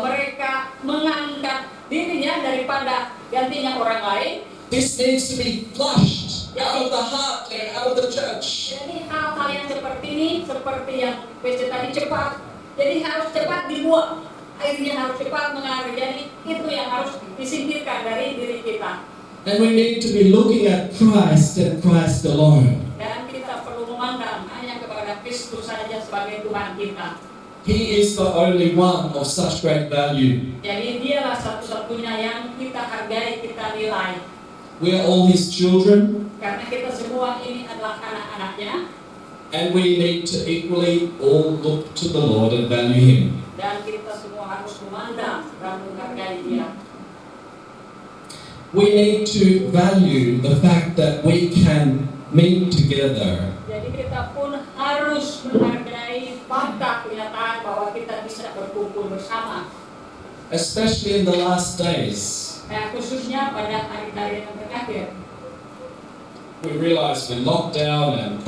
mereka mengangkat dirinya daripada gantinya orang lain. this needs to be flushed. out of the heart and out of the church. Jadi hal-hal yang seperti ini, seperti yang PC tadi cepat, jadi harus cepat dibuang. Airnya harus cepat mengalir. Jadi itu yang harus disingkirkan dari diri kita. And we need to be looking at Christ and Christ alone. Dan kita perlu memandang hanya kepada Kristus saja sebagai Tuhan kita. He is the only one of such great value. Jadi dialah satu-satunya yang kita hargai, kita nilai. We are all His children, Karena kita semua ini adalah anak-anaknya. and we need to equally all look to the Lord and value Him. Dan kita semua harus memandang dan menghargai Dia. We need to value the fact that we can meet together. Jadi kita pun harus menghargai fakta kenyataan bahwa kita bisa berkumpul bersama. Especially in the last days. Khususnya pada hari-hari yang terakhir. We realize with lockdown and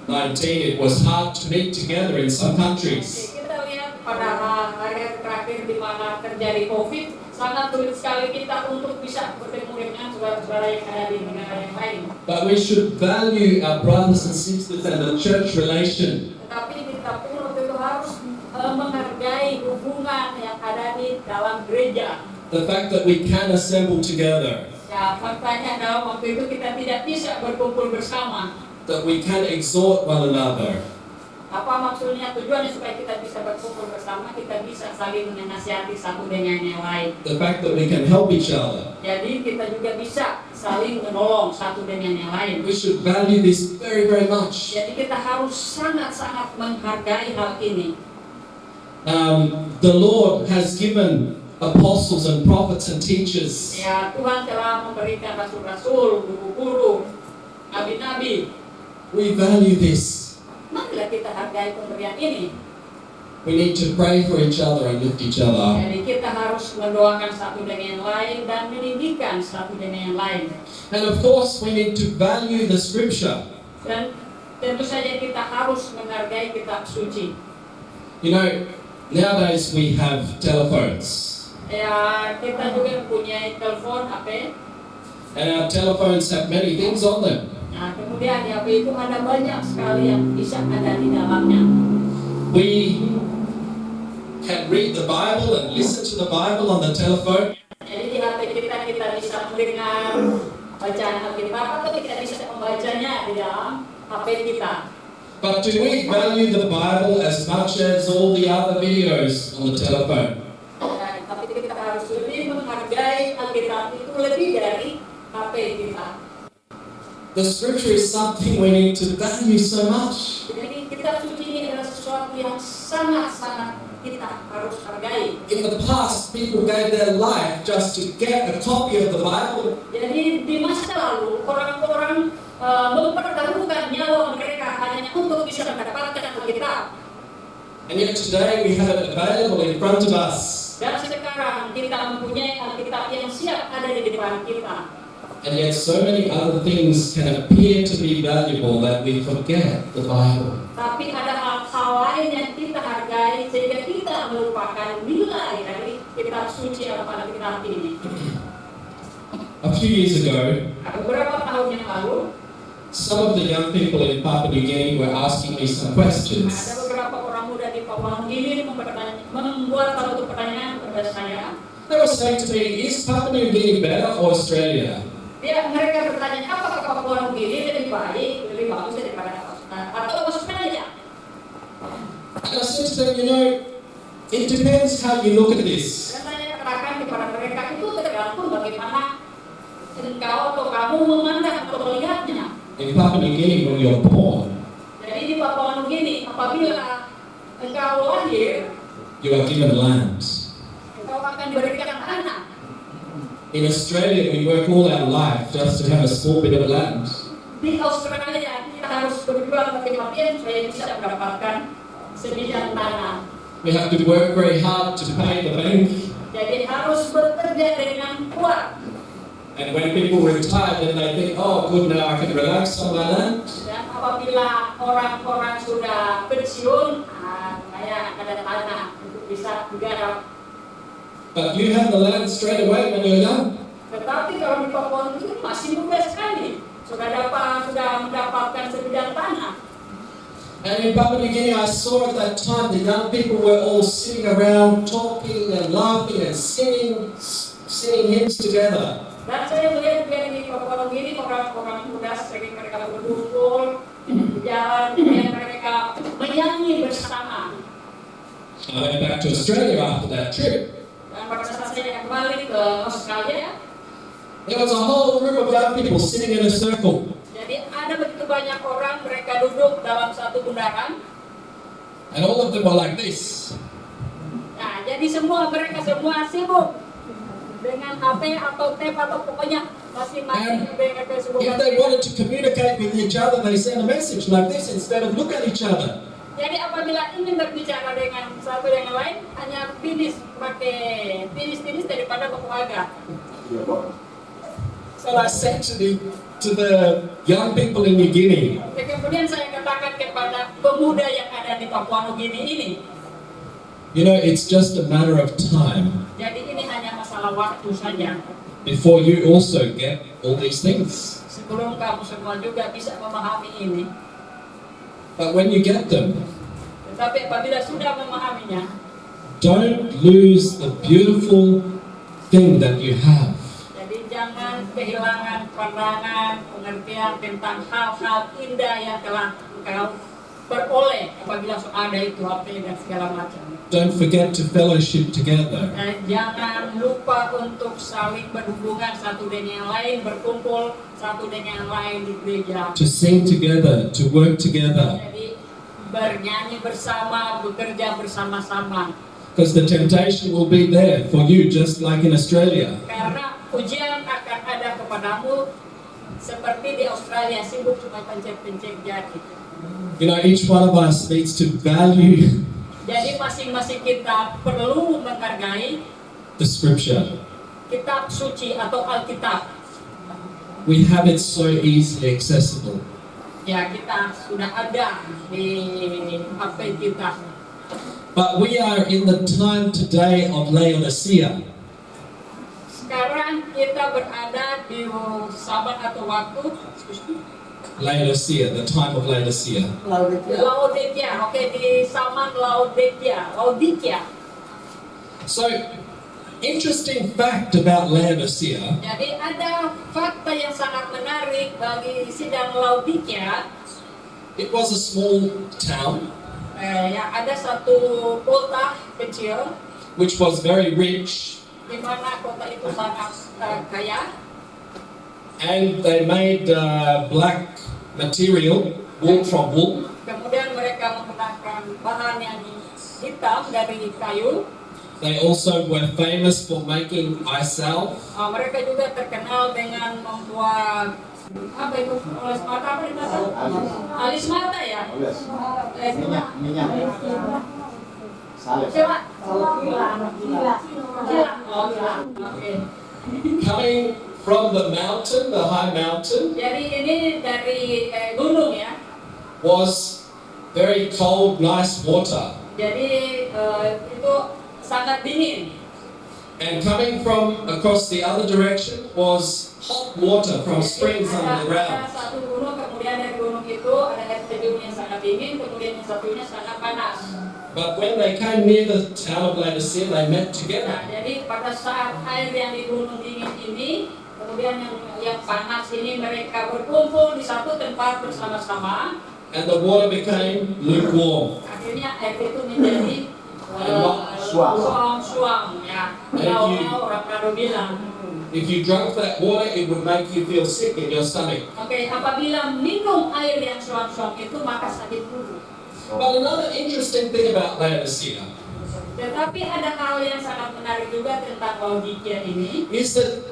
COVID-19, it was hard to meet together in some countries. Kita lihat pada hari terakhir di mana terjadi COVID, sangat sulit sekali kita untuk bisa bertemu dengan saudara-saudara yang ada di negara yang lain. But we should value our brothers and sisters and the church relation. Tetapi kita pun waktu itu harus menghargai hubungan yang ada di dalam gereja. The fact that we can assemble together, Ya, faktanya adalah waktu itu kita tidak bisa berkumpul bersama. that we can exhort one another, Apa maksudnya? Tujuannya supaya kita bisa berkumpul bersama, kita bisa saling menasihati satu dengan yang lain. the fact that we can help each other. Jadi kita juga bisa saling menolong satu dengan yang lain. We should value this very, very much. Jadi kita harus sangat-sangat menghargai hal ini. The Lord has given apostles and prophets and teachers. Ya, Tuhan telah memberikan rasul-rasul, guru-guru, nabi-nabi. We value this. Marilah kita hargai pemberian ini. We need to pray for each other and lift each other up. Jadi kita harus mendoakan satu dengan yang lain dan meninggikan satu dengan yang lain. And of course, we need to value the scripture. Dan tentu saja kita harus menghargai kitab suci. You know, nowadays we have telephones. Ya, kita juga punya telepon HP. And our telephones have many things on them. Nah, kemudian di HP itu ada banyak sekali yang bisa ada di dalamnya. We can read the Bible and listen to the Bible on the telephone. Jadi di HP kita bisa mendengar bacaan Alkitab atau kita bisa membacanya di dalam HP kita. But do we value the Bible as much as all the other videos on the telephone? Tapi kita harus lebih menghargai Alkitab itu lebih dari HP kita. The scripture is something we need to value so much. Jadi kitab suci ini adalah sesuatu yang sangat-sangat kita harus hargai. In the past, people gave their life just to get a copy of the Bible. Jadi di masa lalu orang-orang mempertaruhkan nyawa mereka hanya untuk bisa mendapatkan Alkitab. And yet today we have it available in front of us. Dan sekarang kita mempunyai Alkitab yang siap ada di depan kita. And yet so many other things can appear to be valuable that we forget the Bible. Tapi ada hal-hal lain yang kita hargai sehingga kita melupakan nilai dari kitab suci atau Alkitab ini. A few years ago, Beberapa tahun yang lalu, some of the young people in Papua New Guinea were asking me some ada questions. beberapa orang muda di Papua Nugini membuat satu pertanyaan kepada saya. They were saying to me, is Papua New Guinea better or Australia? Mereka bertanya, apakah Papua Nugini lebih baik, lebih bagus daripada atau Australia? And I said to them, you know, it depends how you look at this. Dan saya katakan kepada mereka itu tergantung bagaimana engkau atau kamu memandang atau melihatnya. In Papua New Guinea, when you're born, Jadi di Papua Nugini, apabila engkau lahir, you are given land. engkau akan diberikan anak. In Australia, we work all our life just to have a small bit of land. Di Australia, kita harus berjuang mati-matian supaya bisa mendapatkan sebidang tanah. We have to work very hard to pay the bank. Jadi harus bekerja dengan kuat. And when people retire, then they think, oh, good, now I can relax on my land. Dan apabila orang-orang sudah pensiun, saya ada tanah untuk bisa digarap. But you have the land straight away when you're young. Tetapi kalau di Papua New Guinea masih muda sekali, sudah mendapatkan sebidang tanah. And in Papua New Guinea, I saw at that time the young people were all sitting around talking and laughing and singing hymns together. Dan saya melihat di Papua New Guinea orang-orang muda sering mereka berkumpul berjalan dan mereka menyanyi bersama. I went back to Australia after that trip. Dan pada saat saya kembali ke Australia, There was a whole group of young people sitting in a circle. jadi ada begitu banyak orang mereka duduk dalam satu bundaran. And all of them were like this. Nah, jadi mereka semua sibuk dengan HP atau tape atau pokoknya masing-masing dengan Facebook. If they wanted to communicate with each other, they sent a message like this instead of look at each other. Jadi apabila ingin berbicara dengan satu dengan lain, hanya pakai tinis daripada berkeluarga. So I said to the young people in New Guinea, Kemudian saya katakan kepada pemuda yang ada di Papua New Guinea ini, you know, it's just a matter of time jadi ini hanya masalah waktu saja. before you also get all these things. Sebelum kamu semua juga bisa memahami ini. But when you get them, Tetapi apabila sudah memahaminya, don't lose the beautiful thing that you have. jadi jangan kehilangan pandangan, pengertian tentang hal-hal indah yang telah engkau beroleh apabila ada itu HP dan segala macam. Don't forget to fellowship together. Dan jangan lupa untuk saling berhubungan satu dengan yang lain, berkumpul satu dengan yang lain di gereja. To sing together, to work together. Jadi bernyanyi bersama, bekerja bersama-sama. Because the temptation will be there for you just like in Australia. Karena ujian akan ada kepadamu seperti di Australia, sibuk cuma pencet-pencet jari. You know, each one of us needs to value Jadi masing-masing kita perlu menghargai the scripture. kitab suci atau Alkitab. We have it so easily accessible. Ya, kita sudah ada di HP kita. But we are in the time today of Laodicea. Sekarang kita berada di sabat atau waktu Laodicea, the time of Laodicea. Laodikia. Oke, di zaman Laodikia. So, interesting fact about Laodicea. Jadi ada fakta yang sangat menarik bagi sidang Laodikia. It was a small town Yang ada satu kota kecil which was very rich, di mana kota itu sangat kaya. and they made black material, wool from wool. Kemudian mereka menggunakan bahan yang hitam dari kayu. They also were famous for making eye salve. Mereka juga terkenal dengan membuat apa itu, oles mata, apa di mata? Alis mata ya? Minyak. Salep. Coba. Gila. Oke. Coming from the mountain, the high mountain, Jadi ini dari gunung ya. was very cold, nice water. Jadi itu sangat dingin. And coming from across the other direction was hot water from springs Ada underground. satu gunung, kemudian dari gunung itu ada air terjun yang sangat dingin, kemudian yang satunya sangat panas. But when they came near the town of Laodicea, they met together. Nah, jadi pada saat air yang di gunung dingin ini, kemudian yang panas ini mereka berkumpul di satu tempat bersama-sama. And the water became lukewarm. Akhirnya air itu menjadi suam ya. Kalau orang Karo bilang. If you drank that water, it would make you feel sick in your stomach. Oke, apabila minum air yang suam-suam itu maka sakit perut. But another interesting thing about Laodicea Tetapi ada hal yang sangat menarik juga tentang Laodikia ini. is that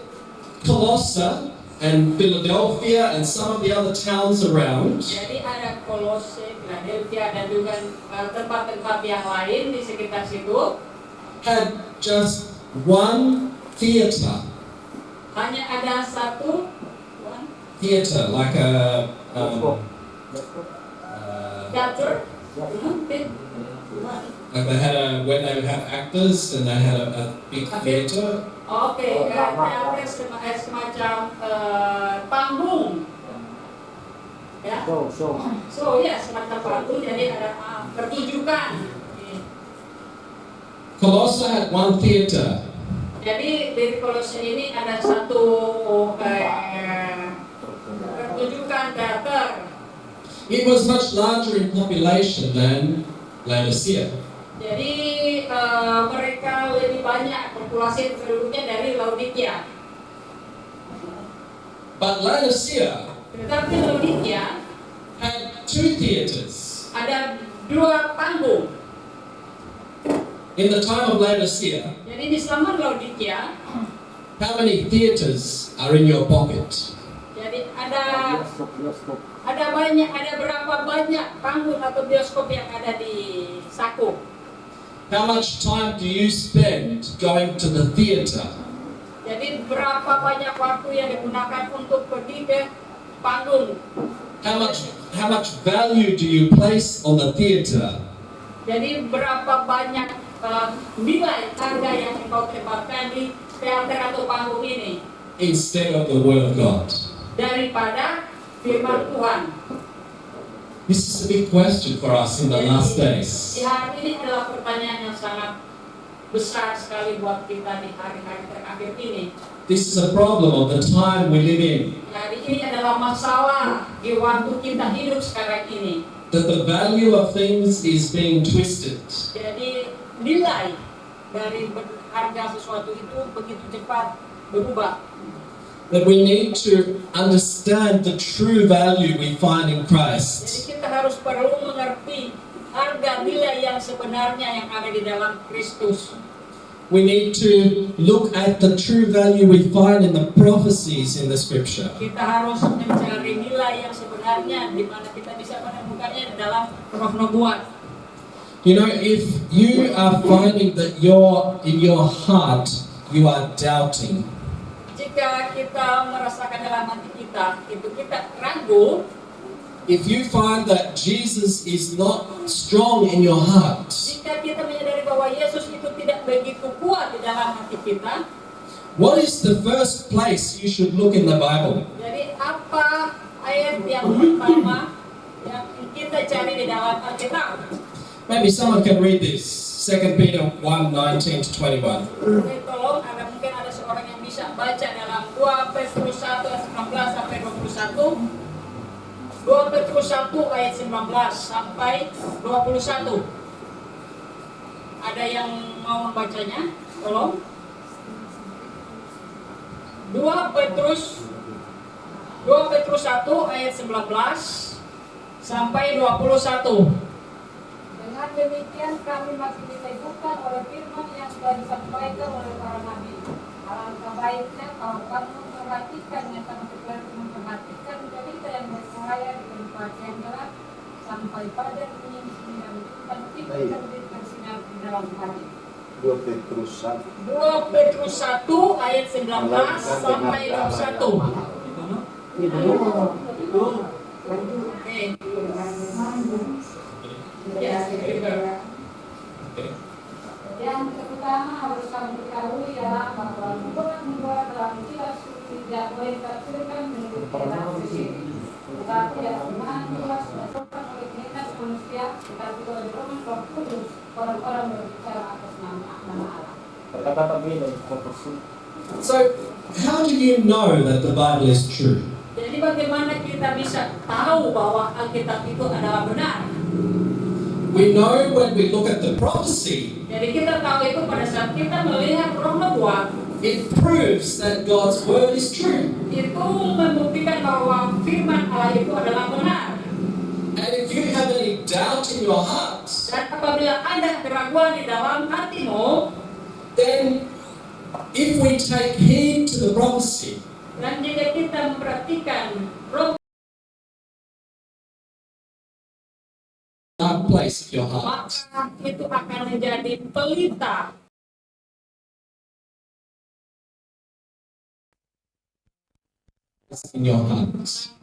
Colossae and Philadelphia and some of the other towns around Jadi ada Kolose, Philadelphia dan juga tempat-tempat yang lain di sekitar situ. had just one theater. Hanya ada satu Theater, like a dapur, Like they had when they would have actors and they had a big theatre. Oke, teater semacam panggung, ya. So ya semacam panggung, jadi ada pertunjukan. Colossae had one theatre. Jadi di Kolose ini ada satu pertunjukan teater. It was much larger in population than Laodicea. Jadi mereka lebih banyak populasi penduduknya dari Laodikia. But Laodicea Tetapi Laodikia had two theatres. ada dua panggung. In the time of Laodicea, Jadi di zaman Laodikia, how many theatres are in your pocket? jadi ada berapa banyak panggung atau bioskop yang ada di saku. How much time do you spend going to the theatre? Jadi berapa banyak waktu yang digunakan untuk pergi ke panggung. How much value do you place on the theatre Jadi berapa banyak nilai harga yang engkau tempatkan di teater atau panggung ini instead of the Word of God? daripada firman Tuhan. This is a big question for us in the last days. Di hari ini adalah pertanyaan yang sangat besar sekali buat kita di hari-hari terakhir ini. This is a problem of the time we live in. Jadi ini adalah masalah di waktu kita hidup sekarang ini. That the value of things is being twisted. Jadi nilai dari harga sesuatu itu begitu cepat berubah. That we need to understand the true value we find in Jadi Christ. kita harus perlu mengerti harga nilai yang sebenarnya yang ada di dalam Kristus. We need to look at the true value we find in the prophecies in the scripture. Kita harus mencari nilai yang sebenarnya di mana kita bisa menemukannya di dalam roh nubuat. You know, if you are finding that in your heart you are doubting, Jika kita merasakan dalam hati kita, itu kita ragu. if you find that Jesus is not strong in your heart, Jika kita menyadari bahwa Yesus itu tidak begitu kuat di dalam hati kita, what is the first place you should look in the Bible? jadi apa ayat yang pertama yang kita cari di dalam Alkitab? Maybe someone can read this. 2 Peter 1:19 to 21. Oke, tolong mungkin ada seorang yang bisa baca dalam 2 Petrus 1 ayat 19 sampai 21. 2 Petrus 1 ayat 19 sampai 21. Ada yang mau membacanya? Tolong. 2 Petrus 1 ayat 19 sampai 21. Dengan demikian kami makin diteguhkan oleh firman yang sudah disampaikan oleh para nabi. Alangkah baiknya kalau kamu memperhatikan yang sangat seperti memperhatikan berita yang berbahaya di tempat yang gelap sampai pada menyinggir dan bintang tiba-tiba bersinar di dalam hati. 2 Petrus 1. 2 Petrus 1 ayat 19 sampai 21. Oke. Ya, Yang terutama harus kamu ketahui adalah bahwa membuat dalam tidak tidak boleh ditafsirkan menurut kitab sendiri. Tetapi dalam iman Tuhan disebabkan oleh kehendak manusia, tetapi oleh Roh Kudus orang-orang berbicara atas nama Allah. So, how do you know that the Bible is true? jadi bagaimana kita bisa tahu bahwa Alkitab itu adalah benar? We know when we look at the prophecy, Jadi kita tahu itu pada saat kita melihat roh nubuat, it proves that God's word is true. itu membuktikan bahwa firman Allah itu adalah benar. And if you have any doubt in your heart, Dan apabila ada keraguan di dalam hatimu, then if we take heed to the prophecy, dan jika kita memperhatikan roh dark place of your heart, maka itu akan menjadi pelita in your heart.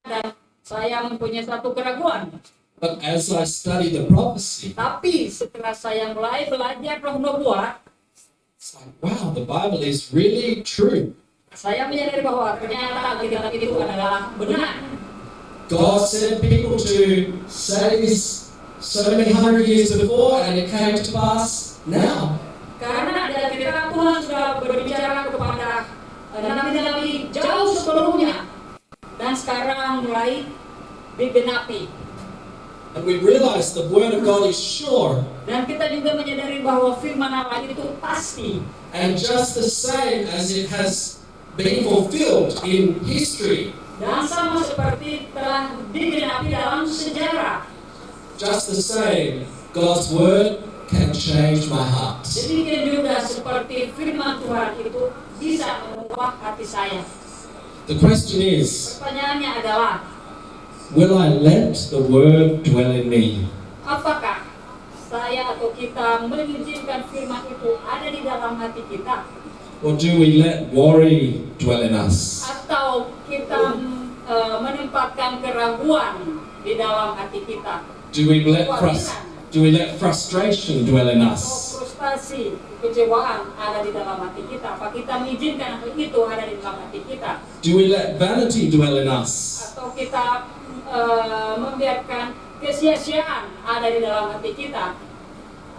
dan saya mempunyai satu keraguan. But as I study the prophecy, Tapi setelah saya mulai belajar roh nubuat, it's like, wow, the Bible is really true. saya menyadari bahwa ternyata Alkitab itu adalah benar. God sent people to say this so many hundred years before, and it came to pass now. Karena dalam Alkitab Tuhan sudah berbicara kepada nabi-nabi jauh sebelumnya, dan sekarang mulai digenapi. And we realize the Word of God is sure. Dan kita juga menyadari bahwa firman Allah itu pasti. And just the same as it has been fulfilled in history, Dan sama seperti telah digenapi dalam sejarah. just the same, God's Word can change my heart. Demikian juga seperti firman Tuhan itu bisa mengubah hati saya. The question is, Pertanyaannya adalah, will I let the Word dwell in me? apakah saya atau kita mengizinkan firman itu ada di dalam hati kita? Or do we let worry dwell in us? Atau kita menempatkan keraguan di dalam hati kita? Do we let frustration dwell in Atau us? frustasi, kekecewaan ada di dalam hati kita? Apa kita mengizinkan itu ada di dalam hati kita? Do we let vanity dwell in us? Atau kita membiarkan kesia-siaan ada di dalam hati kita?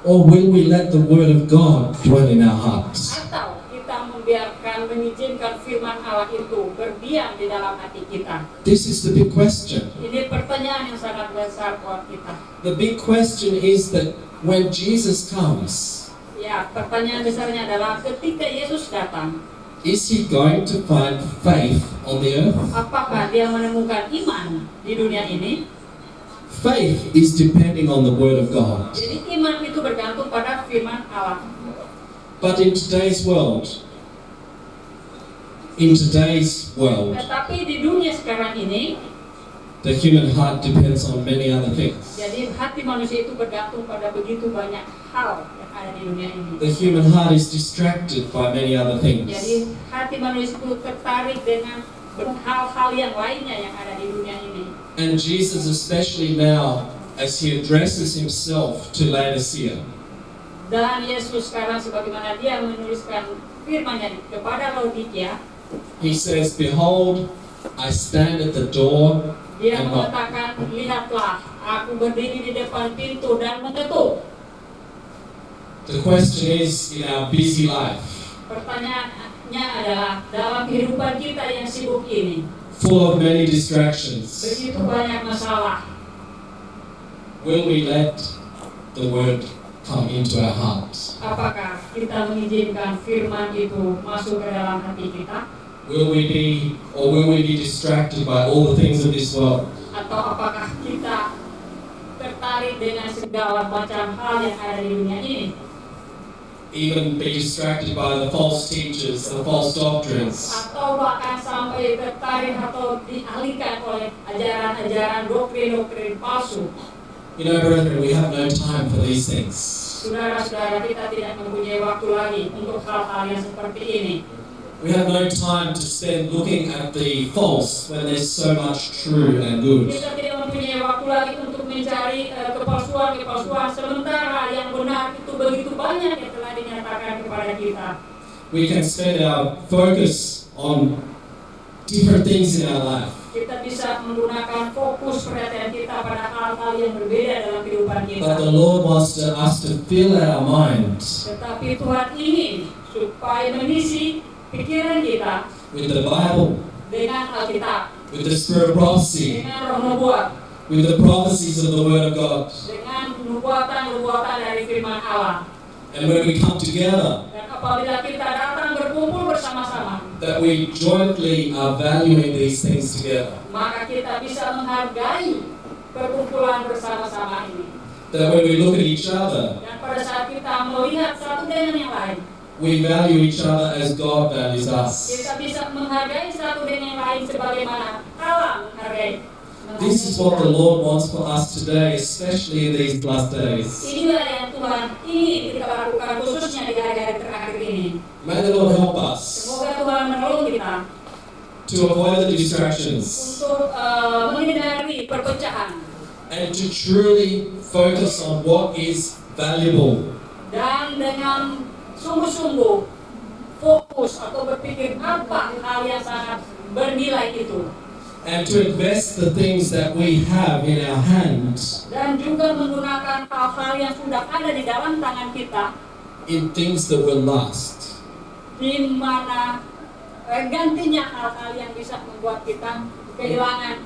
Or will we let the Word of God dwell in our hearts? Atau kita membiarkan, mengizinkan firman Allah itu berdiam di dalam hati kita? This is the big question. Ini pertanyaan yang sangat besar buat kita. The big question is that when Jesus comes, Ya, pertanyaan besarnya adalah ketika Yesus datang, is He going to find faith on the earth? apakah dia menemukan iman di dunia ini? Faith is depending on the Word of God. Jadi iman itu bergantung pada firman Allah. But in today's world, Tetapi di dunia sekarang ini, the human heart depends on many other things. jadi hati manusia itu bergantung pada begitu banyak hal yang ada di dunia ini. The human heart is distracted by many other things. Jadi hati manusia itu tertarik dengan hal-hal yang lainnya yang ada di dunia ini. And Jesus, especially now, as He addresses Himself to Laodicea, Dan Yesus sekarang sebagaimana dia menuliskan firman-Nya kepada Laodikia, He says, "Behold, I stand at the door dia and knock." mengatakan, lihatlah, aku berdiri di depan pintu dan mengetuk. The question is, in our busy life, Pertanyaannya adalah, dalam kehidupan kita yang sibuk ini, full of many distractions, begitu banyak masalah, will we let the Word come into our hearts? apakah kita mengizinkan firman itu masuk ke dalam hati kita? Will we be distracted by all the things of this world? Atau apakah kita tertarik dengan segala macam hal yang ada di dunia ini? Even be distracted by the false teachers, the false doctrines? Atau bahkan sampai tertarik atau dialihkan oleh ajaran-ajaran doktrin-doktrin palsu? You know, brethren, we have no time for these things. Saudara-saudara, kita tidak mempunyai waktu lagi untuk hal-hal yang seperti ini. We have no time to spend looking at the false when there's so much true and good. Kita tidak mempunyai waktu lagi untuk mencari kepalsuan-kepalsuan, sementara yang benar itu begitu banyak yang telah dinyatakan kepada kita. We can spend our focus on different things in our life. Kita bisa menggunakan fokus perhatian kita pada hal-hal yang berbeda dalam kehidupan kita. But the Lord wants us to fill our minds Tetapi Tuhan ingin supaya mengisi pikiran kita with the Bible, dengan Alkitab, with the spirit of prophecy, dengan roh nubuat, with the prophecies of the Word of God. dengan nubuatan-nubuatan dari firman Allah. And when we come together, Dan apabila kita datang berkumpul bersama-sama, that we jointly are valuing these things together. maka kita bisa menghargai perkumpulan bersama-sama ini. That when we look at each other, Dan pada saat kita melihat satu dengan yang lain, we value each other as God values us. kita bisa menghargai satu dengan yang lain sebagaimana Allah menghargai. This is what the Lord wants for us today, especially in these last days. Inilah yang Tuhan ingin kita lakukan khususnya di hari-hari terakhir ini. May the Lord help us Semoga Tuhan menolong kita to avoid the distractions, untuk menghindari perpecahan, and to truly focus on what is valuable. dan dengan sungguh-sungguh fokus atau berpikir apa hal yang sangat bernilai itu, And to invest the things that we have in our hands dan juga menggunakan hal-hal yang sudah ada di dalam tangan kita, in things that will last. di mana gantinya hal-hal yang bisa membuat kita kehilangan.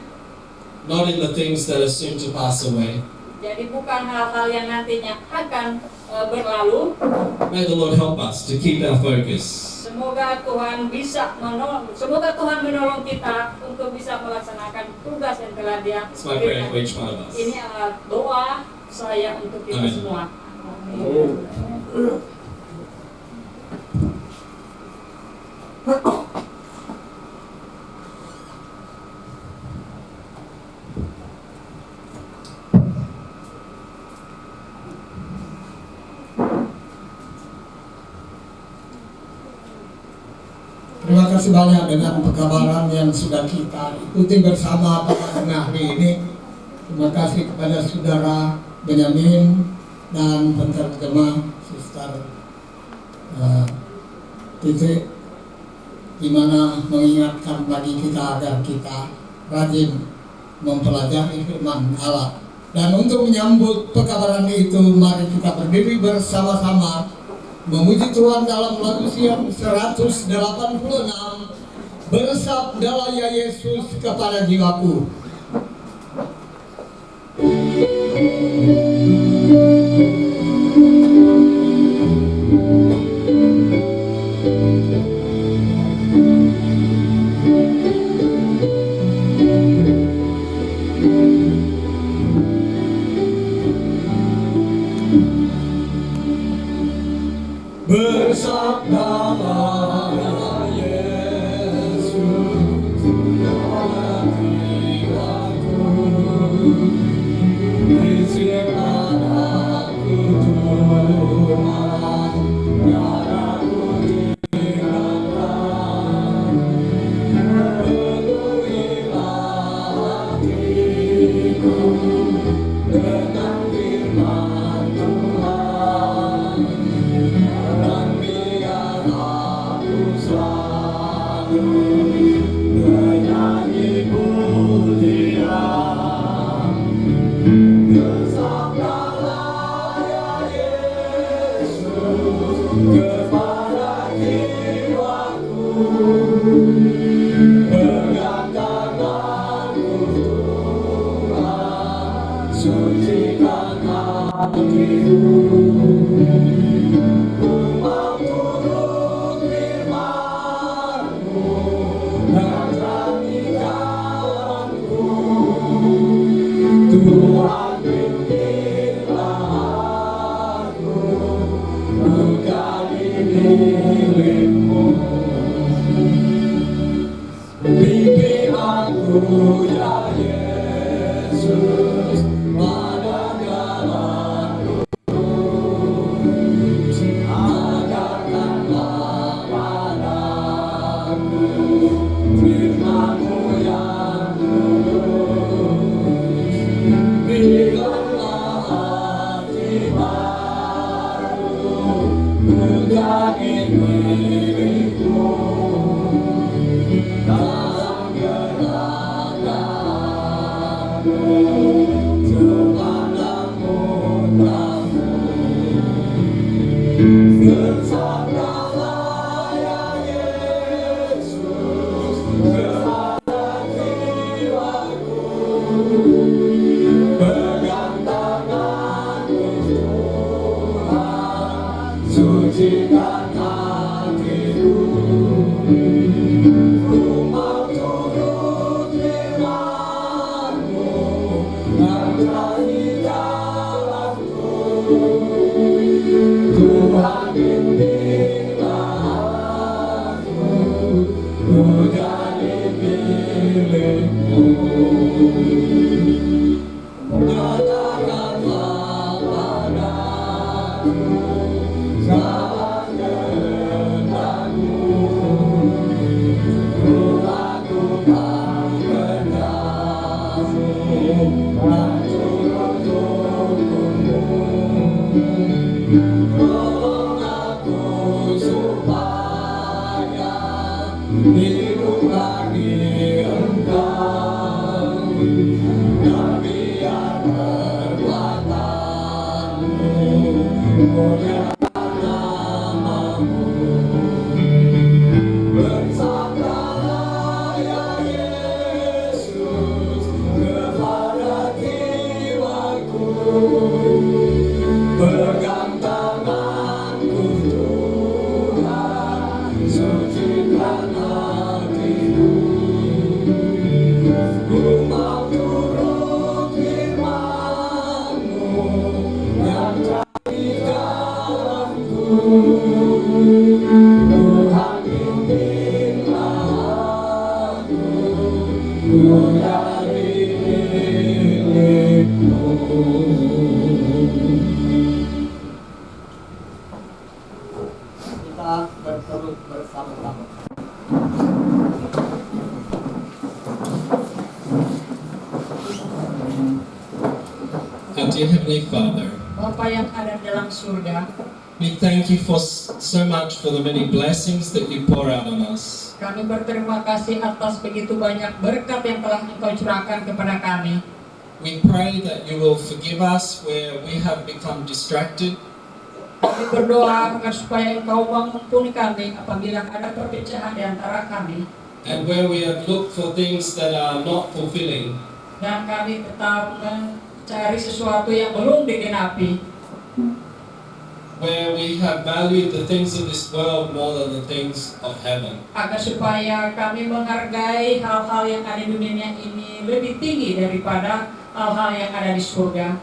Not in the things that are soon to pass away. Jadi bukan hal-hal yang nantinya akan berlalu. May the Lord help us to keep our focus. Semoga Tuhan menolong kita untuk bisa melaksanakan tugas yang telah Dia It's my prayer berikan. for each one of us. Ini adalah doa saya untuk kita Amin. semua. Terima kasih banyak dengan pekabaran yang sudah kita ikuti bersama pada hari ini. Terima kasih kepada saudara Benyamin dan penerjemah Sister Titi, di mana mengingatkan bagi kita agar kita rajin mempelajari firman Allah. Dan untuk menyambut pekabaran itu, mari kita berdiri bersama-sama memuji Tuhan dalam lagu Siap 186. Bersabdalah ya Yesus kepada jiwaku. Bersabdalah Yesus kepada jiwaku, bisikan aku Tuhan, darahku tinggalkan, penuhilah hatiku dengan firman Tuhan. Dan biar aku selalu menyanyi pujian. Bersabdalah ya Yesus kepada jiwaku, pegang tanganku Tuhan, sucikan hatiku. Tuhan pimpinlah aku, bukan milikmu. Pimpin aku ya Yesus pada jalanmu, ajarkanlah padaku firman-Mu yang berikanlah hati baru menjadi milikmu dalam gerakanmu sepandang mutamu. Bersabdalah ya Yesus kepada jiwaku, pegang tanganku Tuhan, sucikan hatiku. Ku mau turut firman-Mu dunia milikmu. Kita berseru bersama-sama. Our dear Heavenly Father, Bapa yang ada dalam surga, we thank you for so much for the many blessings that you pour out on us. kami berterima kasih atas begitu banyak berkat yang telah Engkau curahkan kepada kami. We pray that you will forgive us where we have become distracted, Kami berdoa agar supaya Engkau mengampuni kami apabila ada perpecahan di antara kami, and where we have looked for things that are not fulfilling. dan kami tetap mencari sesuatu yang belum digenapi, Where we have valued the things of this world more than the things of heaven. agar supaya kami menghargai hal-hal yang ada di dunia ini lebih tinggi daripada hal-hal yang ada di surga.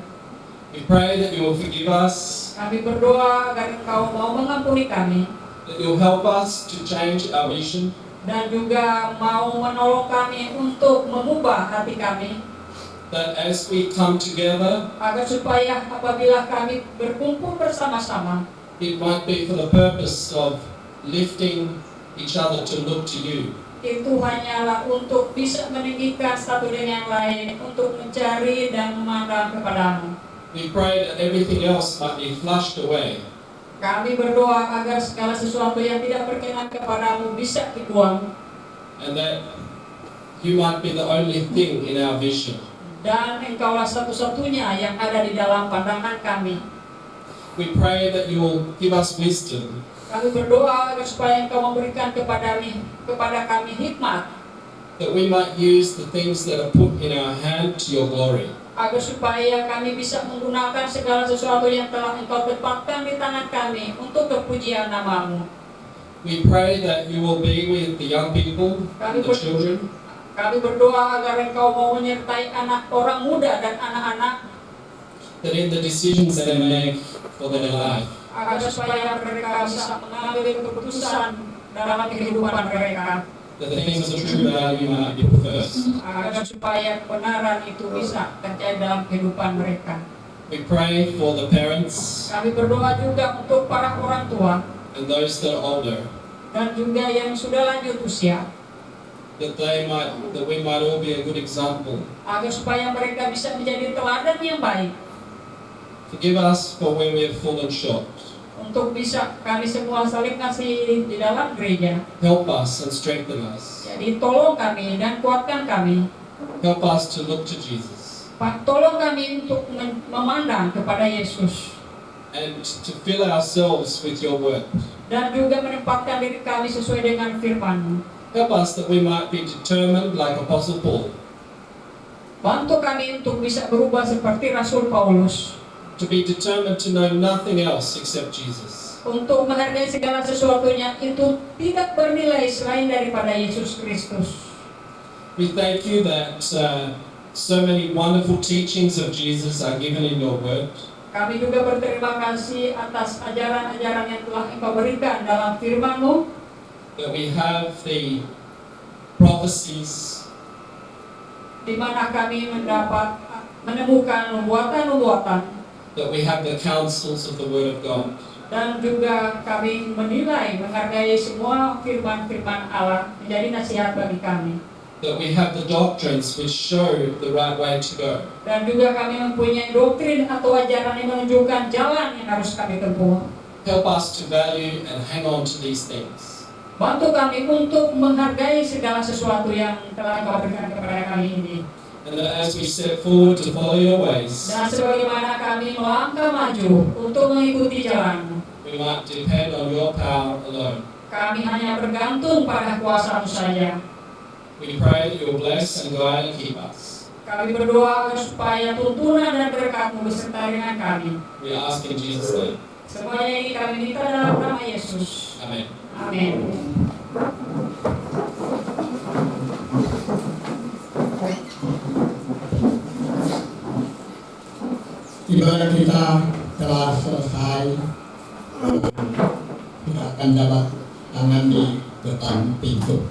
We pray that you will forgive us, Kami berdoa agar Engkau mau mengampuni kami, that you'll help us to change our vision, dan juga mau menolong kami untuk mengubah hati kami, that as we come together, agar supaya apabila kami berkumpul bersama-sama, it might be for the purpose of lifting each other to look to you. itu hanyalah untuk bisa meninggikan satu dengan yang lain, untuk mencari dan memandang kepadamu. We pray that everything else might be flushed away, Kami berdoa agar segala sesuatu yang tidak berkenan kepadamu bisa dibuang, and that you might be the only thing in our vision. dan Engkaulah satu-satunya yang ada di dalam pandangan kami. We pray that you will give us wisdom, Kami berdoa agar supaya Engkau memberikan kepada kami hikmat, that we might use the things that are put in our hand to your glory. agar supaya kami bisa menggunakan segala sesuatu yang telah Engkau tempatkan di tangan kami untuk kepujian nama-Mu. We pray that you will be with the young people, the children, Kami berdoa agar Engkau mau menyertai orang muda dan anak-anak, that in the decisions they make for their life, agar supaya mereka bisa mengambil keputusan dalam kehidupan mereka, that the things of true value might be put first. agar supaya kebenaran itu bisa terjadi dalam kehidupan mereka. We pray for the parents Kami berdoa juga untuk para orang tua and those that are older, dan juga yang sudah lanjut usia, that we might all be a good example. agar supaya mereka bisa menjadi teladan yang baik, Forgive us for when we have fallen short. untuk bisa kami semua saling kasih di dalam gereja. Help us and strengthen us. Jadi tolong kami dan kuatkan kami. Help us to look to Jesus Tolong kami untuk memandang kepada Yesus, and to fill ourselves with your word. dan juga menempatkan diri kami sesuai dengan firman-Mu. Help us that we might be determined like Apostle Paul, Bantu kami untuk bisa berubah seperti Rasul Paulus, to be determined to know nothing else except Jesus. untuk menghargai segala sesuatunya itu tidak bernilai selain daripada Yesus Kristus. We thank you that so many wonderful teachings of Jesus are given in your word. Kami juga berterima kasih atas ajaran-ajaran yang telah Engkau berikan dalam firman-Mu, That we have the prophecies, di mana kami menemukan nubuatan-nubuatan, that we have the counsels of the word of God. dan juga kami menghargai semua firman-firman Allah menjadi nasihat bagi kami. That we have the doctrines which show the right way to go. Dan juga kami mempunyai doktrin atau ajaran yang menunjukkan jalan yang harus kami tempuh. Help us to value and hang on to these things. Bantu kami untuk menghargai segala sesuatu yang telah Engkau berikan kepada kami ini. And that as we step forward to follow your ways, Dan sebagaimana kami melangkah maju untuk mengikuti jalan-Mu, we might depend on your power alone. kami hanya bergantung pada kuasa-Mu saja. We pray that you will bless and guide and keep us. Kami berdoa supaya tuntunan dan berkat-Mu beserta dengan kami. We ask in Jesus' name. Semuanya ini kami minta dalam nama Yesus. Amen. Amin. Di mana kita telah selesai, kita akan dapat tangan di depan pintu.